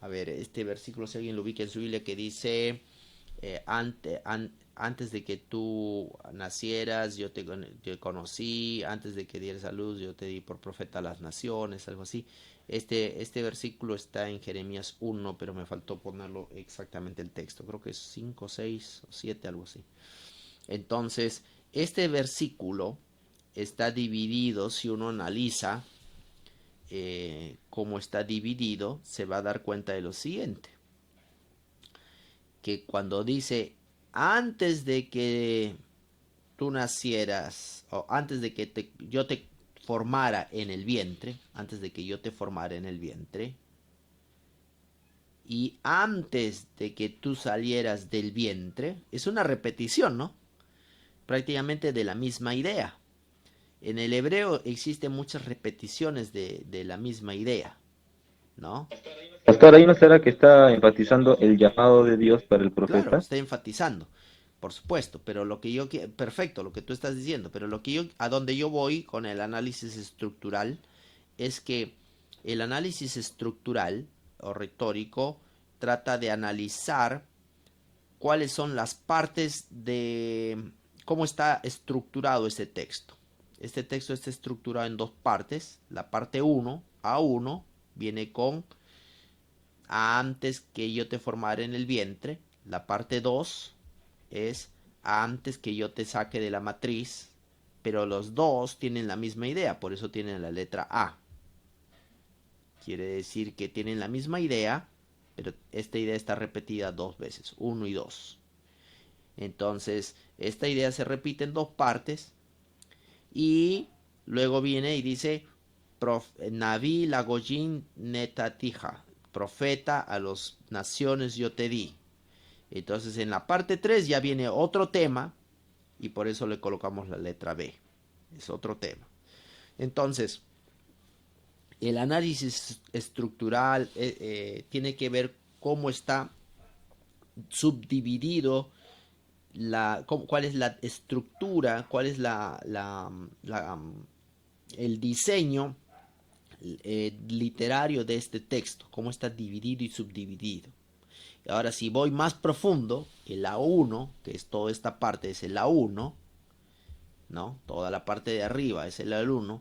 a ver, este versículo, si alguien lo ubica en su Biblia, que dice, antes de que tú nacieras, yo te conocí, antes de que dieras a luz, yo te di por profeta a las naciones, algo así. Este versículo está en Jeremías 1, pero me faltó ponerlo exactamente el texto. Creo que es 5, 6 o 7, algo así. Entonces, este versículo está dividido, si uno analiza cómo está dividido, se va a dar cuenta de lo siguiente. Que cuando dice, antes de que tú nacieras, o antes de que yo te formara en el vientre, antes de que yo te formara en el vientre, y antes de que tú salieras del vientre, es una repetición, ¿no? Prácticamente de la misma idea. En el hebreo existen muchas repeticiones de la misma idea, ¿no? Pastor, ahí no será que está enfatizando el llamado de Dios para el Claro, profeta. está enfatizando, por supuesto, pero lo que yo perfecto, lo que tú estás diciendo, pero lo que yo a donde yo voy con el análisis estructural es que el análisis estructural o retórico trata de analizar cuáles son las partes de cómo está estructurado este texto. Este texto está estructurado en dos partes. La parte 1, A1, viene con antes que yo te formara en el vientre. La parte 2 es antes que yo te saque de la matriz. Pero los dos tienen la misma idea, por eso tienen la letra A. Quiere decir que tienen la misma idea, pero esta idea está repetida dos veces, 1 y 2. Entonces, esta idea se repite en dos partes y luego viene y dice Naví Lagoyin Netatija, profeta a las naciones yo te di. Entonces, en la parte 3 ya viene otro tema y por eso le colocamos la letra B. Es otro tema. Entonces, el análisis estructural tiene que ver cómo está subdividido cuál es la estructura, cuál es el diseño literario de este texto, cómo está dividido y subdividido. Ahora, si voy más profundo, el A1, que es toda esta parte, es el A1, ¿no? Toda la parte de arriba es el A1,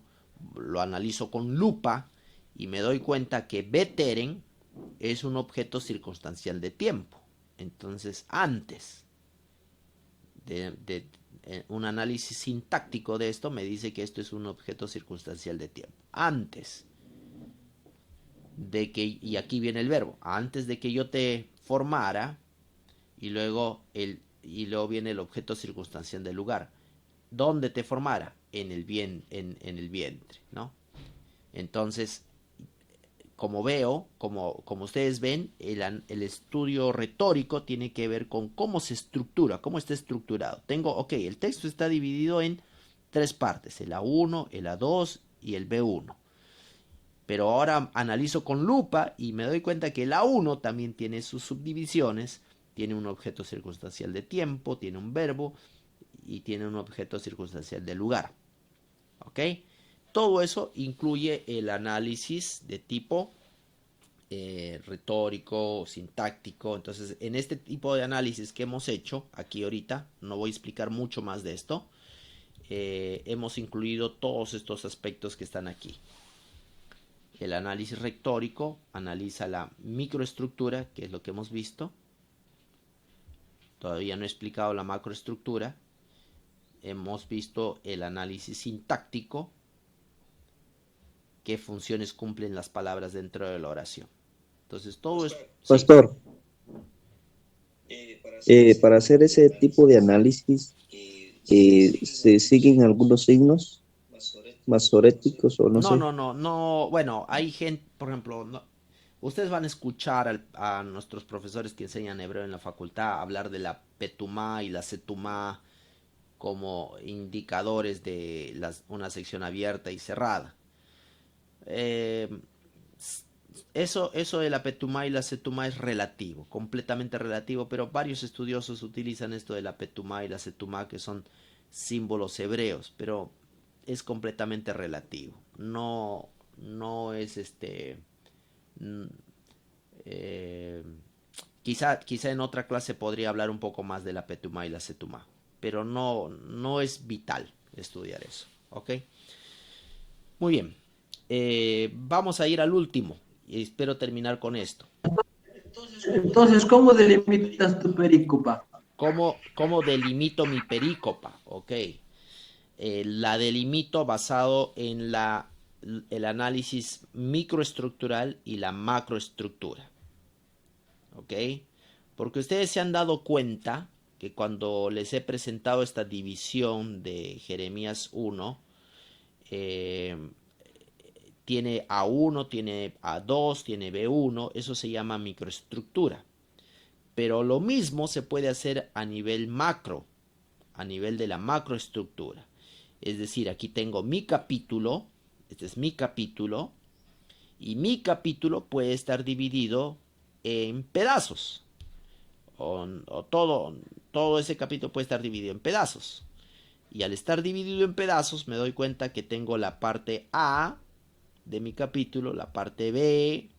lo analizo con lupa y me doy cuenta que Beteren es un objeto circunstancial de tiempo. Entonces, antes de un análisis sintáctico de esto, me dice que esto es un objeto circunstancial de tiempo. Antes de que, y aquí viene el verbo, antes de que yo te formara, y luego viene el objeto circunstancial del lugar. ¿Dónde te formara? En el vientre, ¿no? Entonces, como veo, como ustedes ven, el estudio retórico tiene que ver con cómo se estructura, cómo está estructurado. El texto está dividido en tres partes, el A1, el A2 y el B1. Pero ahora analizo con lupa y me doy cuenta que el A1 también tiene sus subdivisiones, tiene un objeto circunstancial de tiempo, tiene un verbo y tiene un objeto circunstancial de lugar. ¿Ok? Todo eso incluye el análisis de tipo retórico, sintáctico. Entonces, en este tipo de análisis que hemos hecho aquí ahorita, no voy a explicar mucho más de esto, hemos incluido todos estos aspectos que están aquí. El análisis retórico analiza la microestructura, que es lo que hemos visto. Todavía no he explicado la macroestructura. Hemos visto el análisis sintáctico, qué funciones cumplen las palabras dentro de la oración. Entonces, todo es... Pastor, para hacer ese tipo de análisis, ¿se siguen algunos signos masoréticos o no sé? No. Bueno, hay gente, por ejemplo, ustedes van a escuchar a nuestros profesores que enseñan hebreo en la facultad hablar de la petumá y la setumá como indicadores de una sección abierta y cerrada. Eso de la petumá y la setumá es relativo, completamente relativo, pero varios estudiosos utilizan esto de la petumá y la setumá, que son símbolos hebreos, pero es completamente relativo. No es quizá en otra clase podría hablar un poco más de la petumá y la setumá, pero no es vital estudiar eso, ¿ok? Muy bien. Vamos a ir al último y espero terminar con esto. Entonces, ¿cómo delimitas tu perícopa? ¿Cómo delimito mi perícopa? Ok. La delimito basado en el análisis microestructural y la macroestructura. ¿Ok? Porque ustedes se han dado cuenta que cuando les he presentado esta división de Jeremías 1, eh, tiene A1, tiene A2, tiene B1, eso se llama microestructura. Pero lo mismo se puede hacer a nivel macro, a nivel de la macroestructura. Es decir, aquí tengo mi capítulo, este es mi capítulo, y mi capítulo puede estar dividido en pedazos. O todo ese capítulo puede estar dividido en pedazos. Y al estar dividido en pedazos me doy cuenta que tengo la parte A de mi capítulo, la parte B,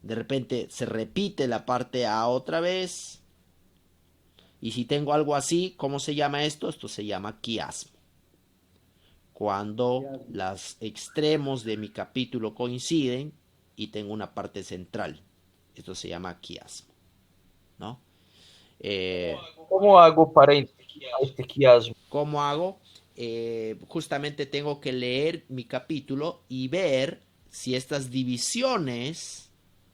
de repente se repite la parte A otra vez. Y si tengo algo así, ¿cómo se llama esto? Esto se llama quiasmo. Cuando los extremos de mi capítulo coinciden y tengo una parte central. Esto se llama quiasmo, ¿no? Como hago para este quiasmo? ¿Cómo hago? Justamente tengo que leer mi capítulo y ver si estas divisiones,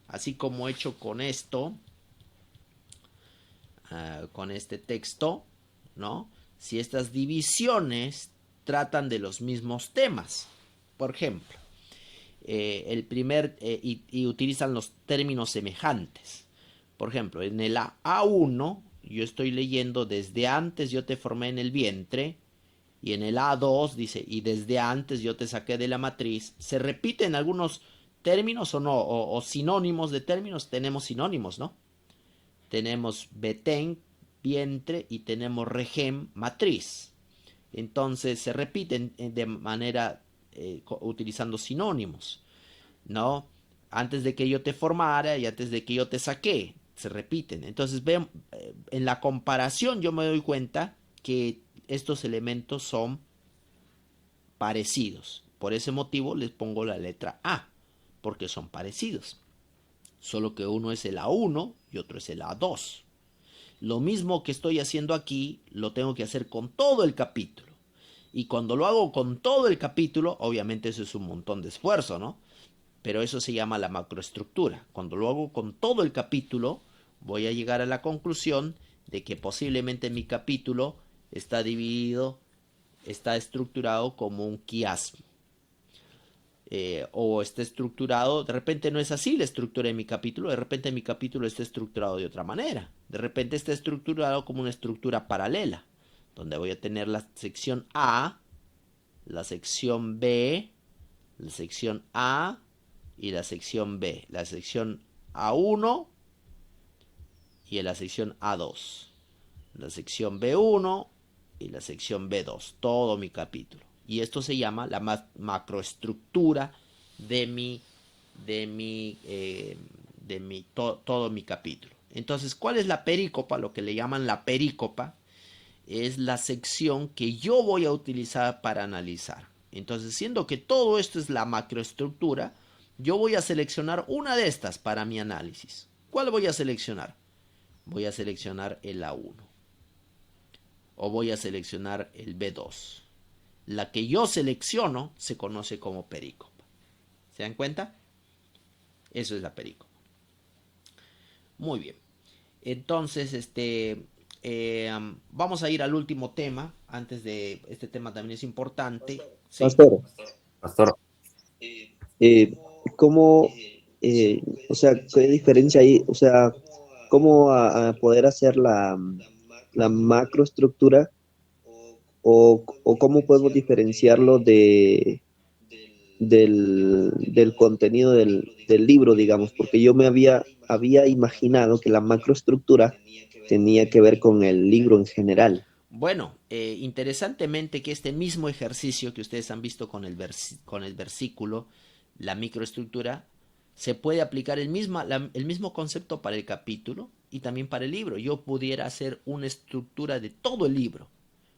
así como he hecho con esto, con este texto, ¿no? Si estas divisiones tratan de los mismos temas. Por ejemplo, y utilizan los términos semejantes. Por ejemplo, en el A1 yo estoy leyendo desde antes yo te formé en el vientre, y en el A2 dice, y desde antes yo te saqué de la matriz. Se repiten algunos términos o no, o sinónimos de términos, tenemos sinónimos, ¿no? Tenemos betén, vientre, y tenemos regem, matriz. Entonces se repiten de manera utilizando sinónimos, ¿no? Antes de que yo te formara y antes de que yo te saqué, se repiten. Entonces en la comparación yo me doy cuenta que estos elementos son parecidos. Por ese motivo les pongo la letra A, porque son parecidos. Solo que uno es el A1 y otro es el A2. Lo mismo que estoy haciendo aquí, lo tengo que hacer con todo el capítulo. Y cuando lo hago con todo el capítulo, obviamente eso es un montón de esfuerzo, ¿no? Pero eso se llama la macroestructura. Cuando lo hago con todo el capítulo, voy a llegar a la conclusión de que posiblemente mi capítulo está dividido, está estructurado como un quiasmo. O está estructurado, de repente no es así la estructura de mi capítulo, de repente mi capítulo está estructurado de otra manera, de repente está estructurado como una estructura paralela, donde voy a tener la sección A, la sección B, la sección A y la sección B, la sección A1 y la sección A2, la sección B1 y la sección B2, todo mi capítulo. Y esto se llama la macroestructura todo mi capítulo. Entonces, ¿cuál es la perícopa? Lo que le llaman la perícopa es la sección que yo voy a utilizar para analizar. Entonces, siendo que todo esto es la macroestructura, yo voy a seleccionar una de estas para mi análisis. ¿Cuál voy a seleccionar? Voy a seleccionar el A1 o voy a seleccionar el B2. La que yo selecciono se conoce como perícopa. ¿Se dan cuenta? Eso es la perícopa. Muy bien. Entonces, vamos a ir al último tema. Antes de este tema también es importante. Sí. Pastor, ¿Cómo, o sea, qué diferencia hay? O sea, ¿cómo a poder hacer la macroestructura o cómo podemos diferenciarlo del contenido del libro, digamos? Porque yo me había imaginado que la macroestructura tenía que ver con el libro en general. Bueno, interesantemente que este mismo ejercicio que ustedes han visto con el versículo, la microestructura, se puede aplicar el mismo concepto para el capítulo y también para el libro. Yo pudiera hacer una estructura de todo el libro.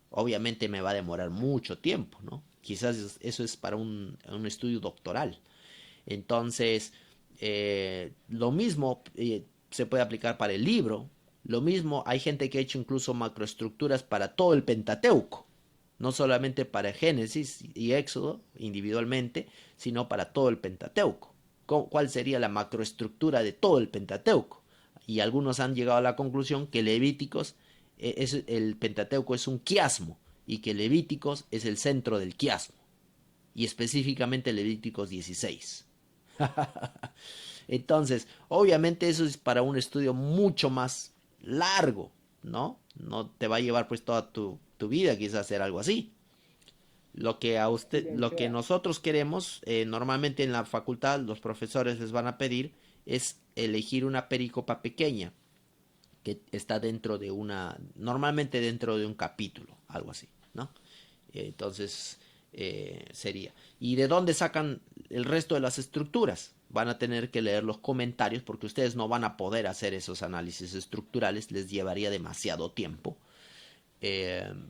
Obviamente me va a demorar mucho tiempo, ¿no? Quizás eso es para un estudio doctoral. Entonces, lo mismo se puede aplicar para el libro. Lo mismo, hay gente que ha hecho incluso macroestructuras para todo el Pentateuco. No solamente para Génesis y Éxodo individualmente, sino para todo el Pentateuco. ¿Cuál sería la macroestructura de todo el Pentateuco? Y algunos han llegado a la conclusión que Levíticos, el Pentateuco es un quiasmo y que Levíticos es el centro del quiasmo. y específicamente Levíticos 16. Entonces, obviamente eso es para un estudio mucho más largo, ¿no? No te va a llevar pues toda tu vida quizás hacer algo así. Lo que nosotros queremos, normalmente en la facultad los profesores les van a pedir es elegir una perícopa pequeña que está normalmente dentro de un capítulo, algo así, ¿no? Entonces sería. ¿Y de dónde sacan el resto de las estructuras? Van a tener que leer los comentarios porque ustedes no van a poder hacer esos análisis estructurales, les llevaría demasiado tiempo.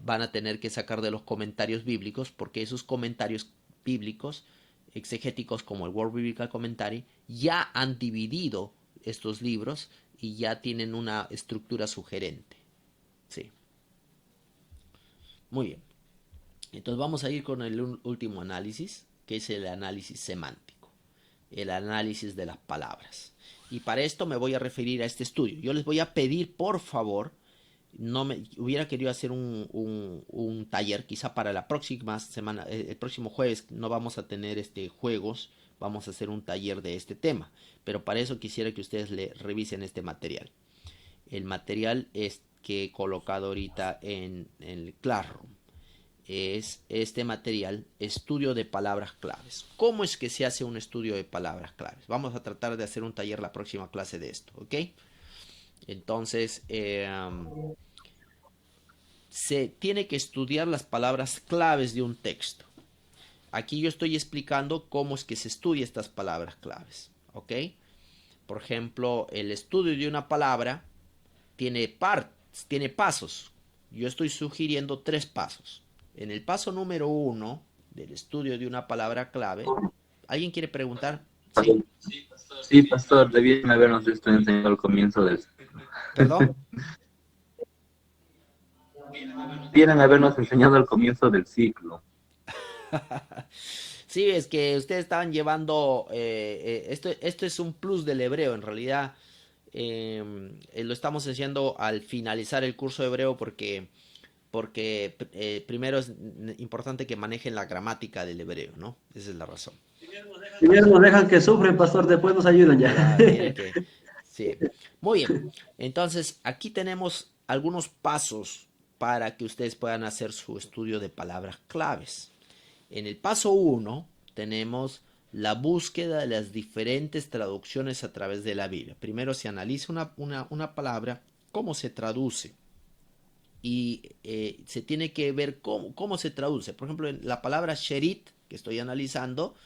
Van a tener que sacar de los comentarios bíblicos porque esos comentarios bíblicos exegéticos como el World Biblical Commentary ya han dividido estos libros y ya tienen una estructura sugerente. Sí. Muy bien. Entonces vamos a ir con el último análisis, que es el análisis semántico, el análisis de las palabras. Y para esto me voy a referir a este estudio. Yo les voy a pedir, por favor, hubiera querido hacer un taller, quizá para la próxima semana, el próximo jueves no vamos a tener juegos, vamos a hacer un taller de este tema, pero para eso quisiera que ustedes revisen este material. El material es que he colocado ahorita en el Classroom. Es este material, estudio de palabras claves. ¿Cómo es que se hace un estudio de palabras claves? Vamos a tratar de hacer un taller la próxima clase de esto, ¿ok? Entonces, se tiene que estudiar las palabras claves de un texto. Aquí yo estoy explicando cómo es que se estudia estas palabras claves, ¿ok? Por ejemplo, el estudio de una palabra tiene pasos. Yo estoy sugiriendo 3 pasos. En el paso número 1 del estudio de una palabra clave, ¿alguien quiere preguntar? Sí. Sí, pastor, debían habernos esto enseñado al comienzo del... ¿Perdón? Debieran habernos enseñado al comienzo del ciclo. Sí, es que ustedes estaban llevando, esto es un plus del hebreo, en realidad lo estamos haciendo al finalizar el curso de hebreo porque primero es importante que manejen la gramática del hebreo, ¿no? Esa es la razón. Primero nos dejan que sufren, pastor, después nos ayudan ya. Claro, tienen que, sí. Muy bien, entonces aquí tenemos algunos pasos para que ustedes puedan hacer su estudio de palabras claves. En el paso 1 tenemos la búsqueda de las diferentes traducciones a través de la Biblia. Primero se analiza una palabra, cómo se traduce. Y se tiene que ver cómo se traduce. Por ejemplo, en la palabra sherit, que estoy analizando,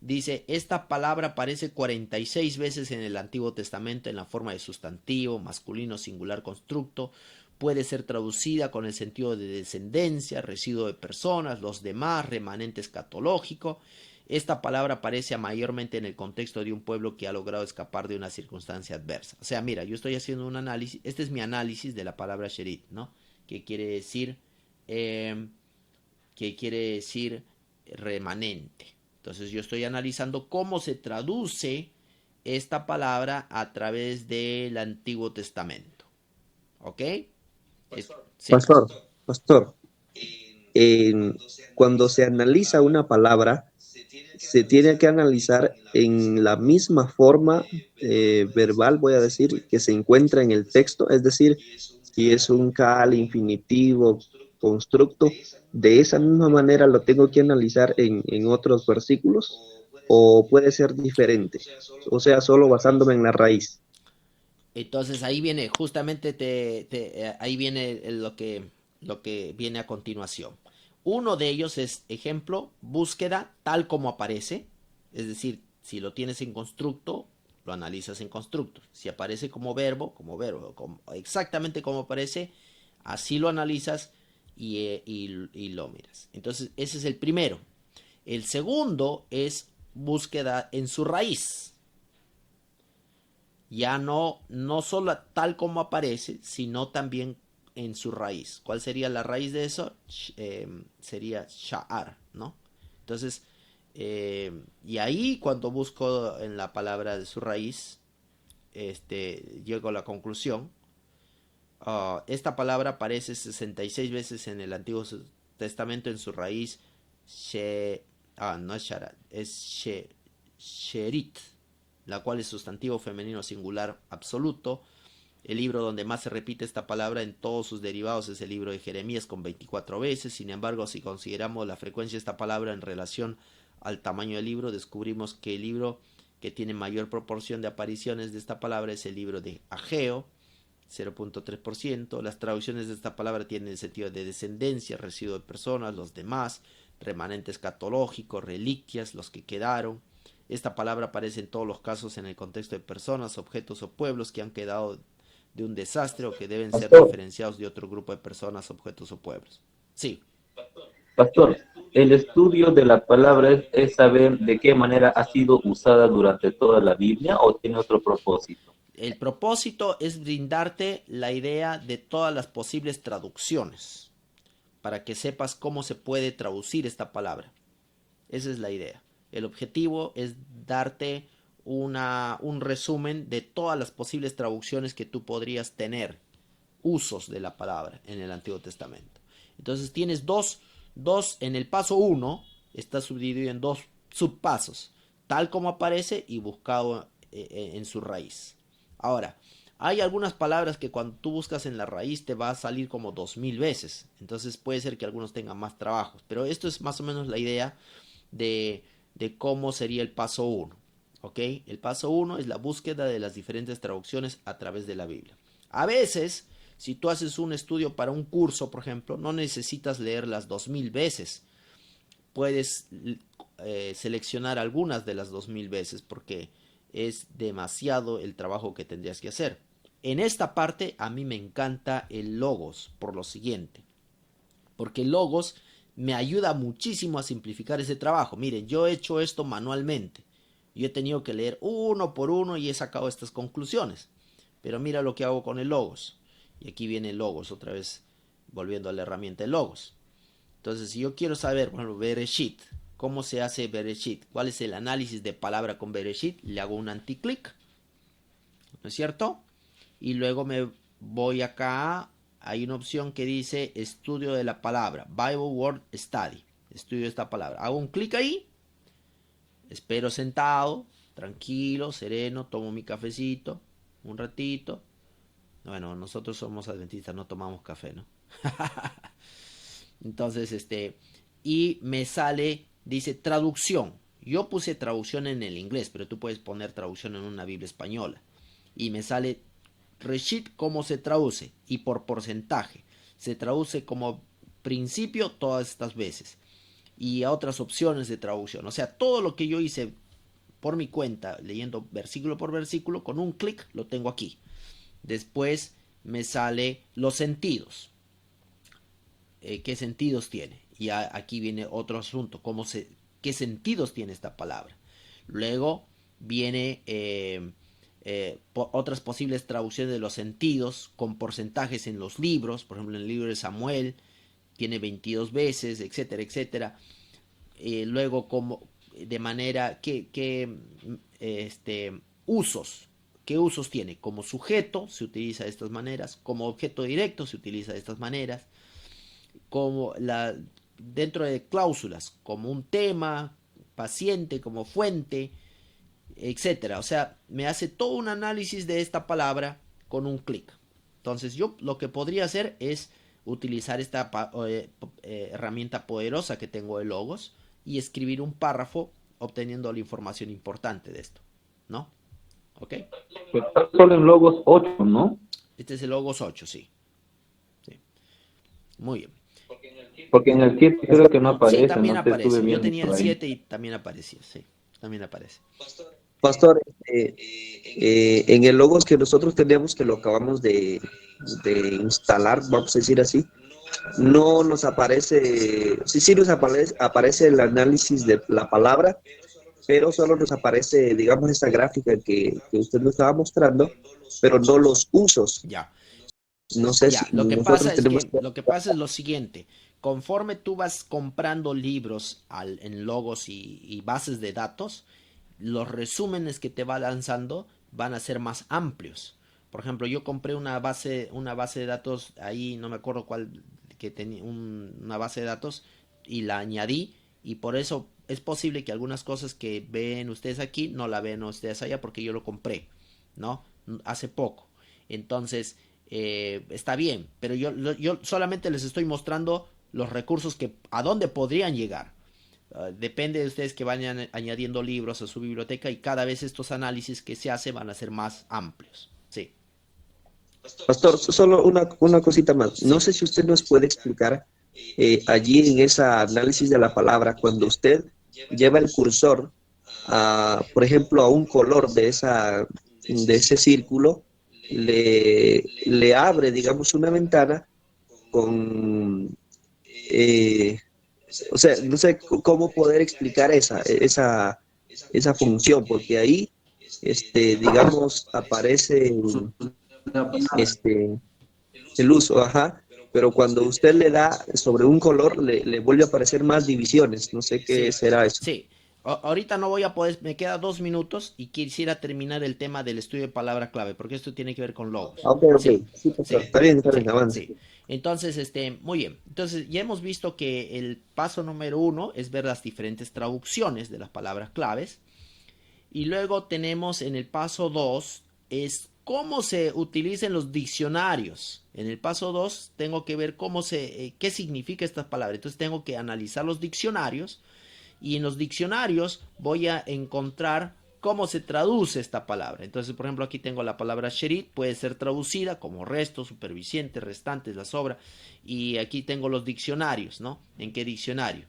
dice, esta palabra aparece 46 veces en el Antiguo Testamento en la forma de sustantivo, masculino, singular, constructo. Puede ser traducida con el sentido de descendencia, residuo de personas, los demás, remanente escatológico. Esta palabra aparece mayormente en el contexto de un pueblo que ha logrado escapar de una circunstancia adversa. O sea, mira, yo estoy haciendo un análisis, este es mi análisis de la palabra sherit, ¿no? Que quiere decir remanente. Entonces yo estoy analizando cómo se traduce esta palabra a través del Antiguo Testamento. ¿Ok? Sí. Pastor, cuando se analiza una palabra, se tiene que analizar en la misma forma verbal, voy a decir, que se encuentra en el texto, es decir, si es un cal, infinitivo, constructo, de esa misma manera lo tengo que analizar en otros versículos, o puede ser diferente, o sea, solo basándome en la raíz. Entonces ahí viene, justamente ahí viene lo que viene a continuación. Uno de ellos es, ejemplo, búsqueda tal como aparece. Es decir, si lo tienes en constructo, lo analizas en constructo. Si aparece como verbo, exactamente como aparece, así lo analizas y lo miras. Entonces, ese es el primero. El segundo es búsqueda en su raíz. Ya no solo tal como aparece, sino también en su raíz. ¿Cuál sería la raíz de eso? Sería sha'ar, ¿no? Entonces, y ahí cuando busco en la palabra de su raíz, llego a la conclusión. Esta palabra aparece 66 veces en el Antiguo Testamento en su raíz no es sharat, es sherit, la cual es sustantivo femenino singular absoluto. El libro donde más se repite esta palabra en todos sus derivados es el libro de Jeremías con 24 veces. Sin embargo, si consideramos la frecuencia de esta palabra en relación al tamaño del libro, descubrimos que el libro que tiene mayor proporción de apariciones de esta palabra es el libro de Ageo, 0.3%. Las traducciones de esta palabra tienen el sentido de descendencia, residuo de personas, los demás, remanente escatológico, reliquias, los que quedaron. Esta palabra aparece en todos los casos en el contexto de personas, objetos o pueblos que han quedado de un desastre o que deben ser Pastor, diferenciados de otro grupo de personas, objetos o pueblos. Sí, pastor, el estudio de la palabra es saber de qué manera ha sido usada durante toda la Biblia o tiene otro propósito. el propósito es brindarte la idea de todas las posibles traducciones para que sepas cómo se puede traducir esta palabra. Esa es la idea. El objetivo es darte un resumen de todas las posibles traducciones que tú podrías tener, usos de la palabra en el Antiguo Testamento. Entonces tienes dos en el paso 1, está subdividido en dos subpasos, tal como aparece y buscado en su raíz. Ahora, hay algunas palabras que cuando tú buscas en la raíz te va a salir como 2000 veces, entonces puede ser que algunos tengan más trabajos, pero esto es más o menos la idea de cómo sería el paso 1. ¿Ok? El paso 1 es la búsqueda de las diferentes traducciones a través de la Biblia. A veces, si tú haces un estudio para un curso, por ejemplo, no necesitas leerlas 2000 veces. Puedes seleccionar algunas de las 2000 veces porque es demasiado el trabajo que tendrías que hacer. En esta parte a mí me encanta el Logos por lo siguiente. Porque el Logos me ayuda muchísimo a simplificar ese trabajo. Miren, yo he hecho esto manualmente. Yo he tenido que leer uno por uno y he sacado estas conclusiones. Pero mira lo que hago con el Logos. Y aquí viene el Logos, otra vez volviendo a la herramienta de Logos. Entonces, si yo quiero saber, por ejemplo, Bereshit, cómo se hace Bereshit, cuál es el análisis de palabra con Bereshit, le hago un anticlic, ¿no es cierto? Y luego me voy acá, hay una opción que dice estudio de la palabra, Bible Word Study, estudio de esta palabra. Hago un clic ahí. Espero sentado, tranquilo, sereno, tomo mi cafecito, un ratito. Bueno, nosotros somos adventistas, no tomamos café, ¿no? Entonces, y me sale, dice traducción. Yo puse traducción en el inglés, pero tú puedes poner traducción en una Biblia española. Y me sale Reshit, cómo se traduce y por porcentaje. Se traduce como principio todas estas veces. Y a otras opciones de traducción. O sea, todo lo que yo hice por mi cuenta, leyendo versículo por versículo, con un clic lo tengo aquí. Después me sale los sentidos. ¿Qué sentidos tiene? Y aquí viene otro asunto, qué sentidos tiene esta palabra. Luego viene otras posibles traducciones de los sentidos con porcentajes en los libros. Por ejemplo, en el libro de Samuel tiene 22 veces, etcétera, etcétera. Luego, de manera, usos. ¿Qué usos tiene? Como sujeto se utiliza de estas maneras, como objeto directo se utiliza de estas maneras, dentro de cláusulas, como un tema, paciente, como fuente, etcétera. O sea, me hace todo un análisis de esta palabra con un clic. Entonces, yo lo que podría hacer es utilizar esta herramienta poderosa que tengo de Logos y escribir un párrafo obteniendo la información importante de esto, ¿no? ¿Ok? Pues está solo en Logos 8, ¿no? Este es el Logos 8, sí. Sí. Muy bien. Porque en el 7 creo que no Sí, aparece, también no te estuve aparece. Yo viendo tenía el por ahí. 7 y también aparecía, sí. También aparece. Pastor, en el logos que nosotros tenemos, que lo acabamos de instalar, vamos a decir así, no nos aparece, sí nos aparece el análisis de la palabra, pero solo nos aparece, digamos, esta gráfica que usted nos estaba mostrando, pero no los usos. Ya. No sé Ya, si lo que nosotros pasa es tenemos que lo que pasa es lo siguiente. Conforme tú vas comprando libros en Logos y bases de datos, los resúmenes que te va lanzando van a ser más amplios. Por ejemplo, yo compré una base de datos ahí, no me acuerdo cuál, que tenía una base de datos y la añadí Y por eso es posible que algunas cosas que ven ustedes aquí no la ven ustedes allá porque yo lo compré, ¿no? Hace poco. Entonces, está bien, pero yo solamente les estoy mostrando los recursos que a dónde podrían llegar. Depende de ustedes que vayan añadiendo libros a su biblioteca y cada vez estos análisis que se hacen van a ser más amplios. Sí. Pastor, solo una cosita más. No sé si usted nos puede explicar allí en ese análisis de la palabra, cuando usted lleva el cursor por ejemplo, a un color de ese círculo, le abre, digamos, una ventana con, o sea, no sé cómo poder explicar esa función, porque ahí, digamos, aparece este, el uso, ajá, pero cuando usted le da sobre un color, le vuelve a aparecer más divisiones, no sé qué Sí, será eso. sí. Ahorita no voy a poder, me queda 2 minutos y quisiera terminar el tema del estudio de palabra clave, porque esto tiene que ver con logos. Ok, Sí, sí, pastor, sí, está bien, sí, avance. sí. Entonces, muy bien. Entonces, ya hemos visto que el paso número 1 es ver las diferentes traducciones de las palabras claves. Y luego tenemos en el paso 2 es cómo se utilizan los diccionarios. En el paso 2 tengo que ver qué significa estas palabras. Entonces tengo que analizar los diccionarios y en los diccionarios voy a encontrar cómo se traduce esta palabra. Entonces, por ejemplo, aquí tengo la palabra sherit, puede ser traducida como resto, superviciente, restantes, la sobra. Y aquí tengo los diccionarios, ¿no? ¿En qué diccionario?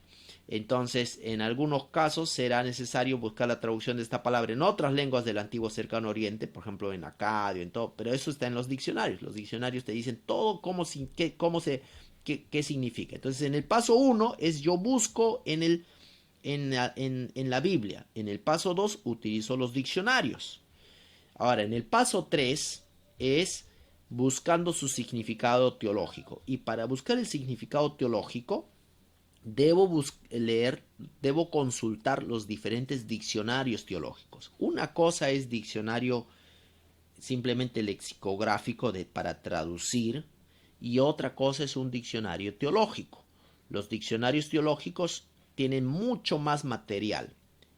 Entonces, en algunos casos será necesario buscar la traducción de esta palabra en otras lenguas del antiguo cercano oriente, por ejemplo en acadio, en todo, pero eso está en los diccionarios. Los diccionarios te dicen todo qué significa. Entonces, en el paso 1 es yo busco en la Biblia. En el paso 2 utilizo los diccionarios. Ahora, en el paso 3 es buscando su significado teológico. Y para buscar el significado teológico, debo consultar los diferentes diccionarios teológicos. Una cosa es diccionario simplemente lexicográfico para traducir y otra cosa es un diccionario teológico. Los diccionarios teológicos tienen mucho más material.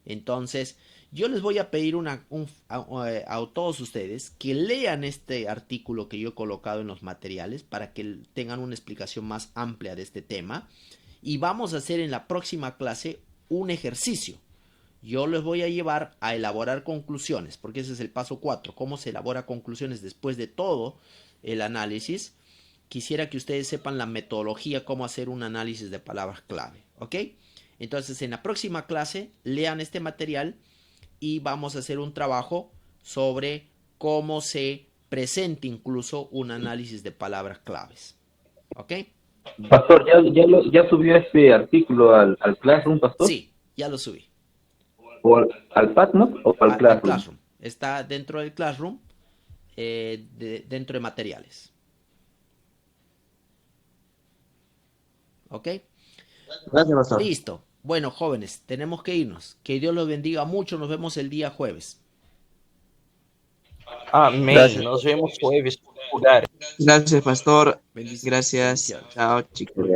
Entonces, yo les voy a pedir a todos ustedes que lean este artículo que yo he colocado en los materiales para que tengan una explicación más amplia de este tema. Y vamos a hacer en la próxima clase un ejercicio. Yo les voy a llevar a elaborar conclusiones, porque ese es el paso 4, cómo se elabora conclusiones después de todo el análisis. Quisiera que ustedes sepan la metodología, cómo hacer un análisis de palabras clave, ¿ok? Entonces, en la próxima clase, lean este material y vamos a hacer un trabajo sobre cómo se presenta incluso un análisis de palabras claves, ¿ok? Pastor, ¿ya subió este artículo al Classroom, Pastor? Sí, ya lo subí. ¿O al Patmos o al Al Classroom? Classroom. Está dentro del Classroom, dentro de materiales. ¿Ok? Gracias, pastor. Listo. Bueno, jóvenes, tenemos que irnos. Que Dios los bendiga mucho. Nos vemos el día jueves. Amém. Gracias. Nos vemos jueves. Lugar. Gracias, pastor. Bendiciones. Gracias. Bendiciones. Chao, chicos.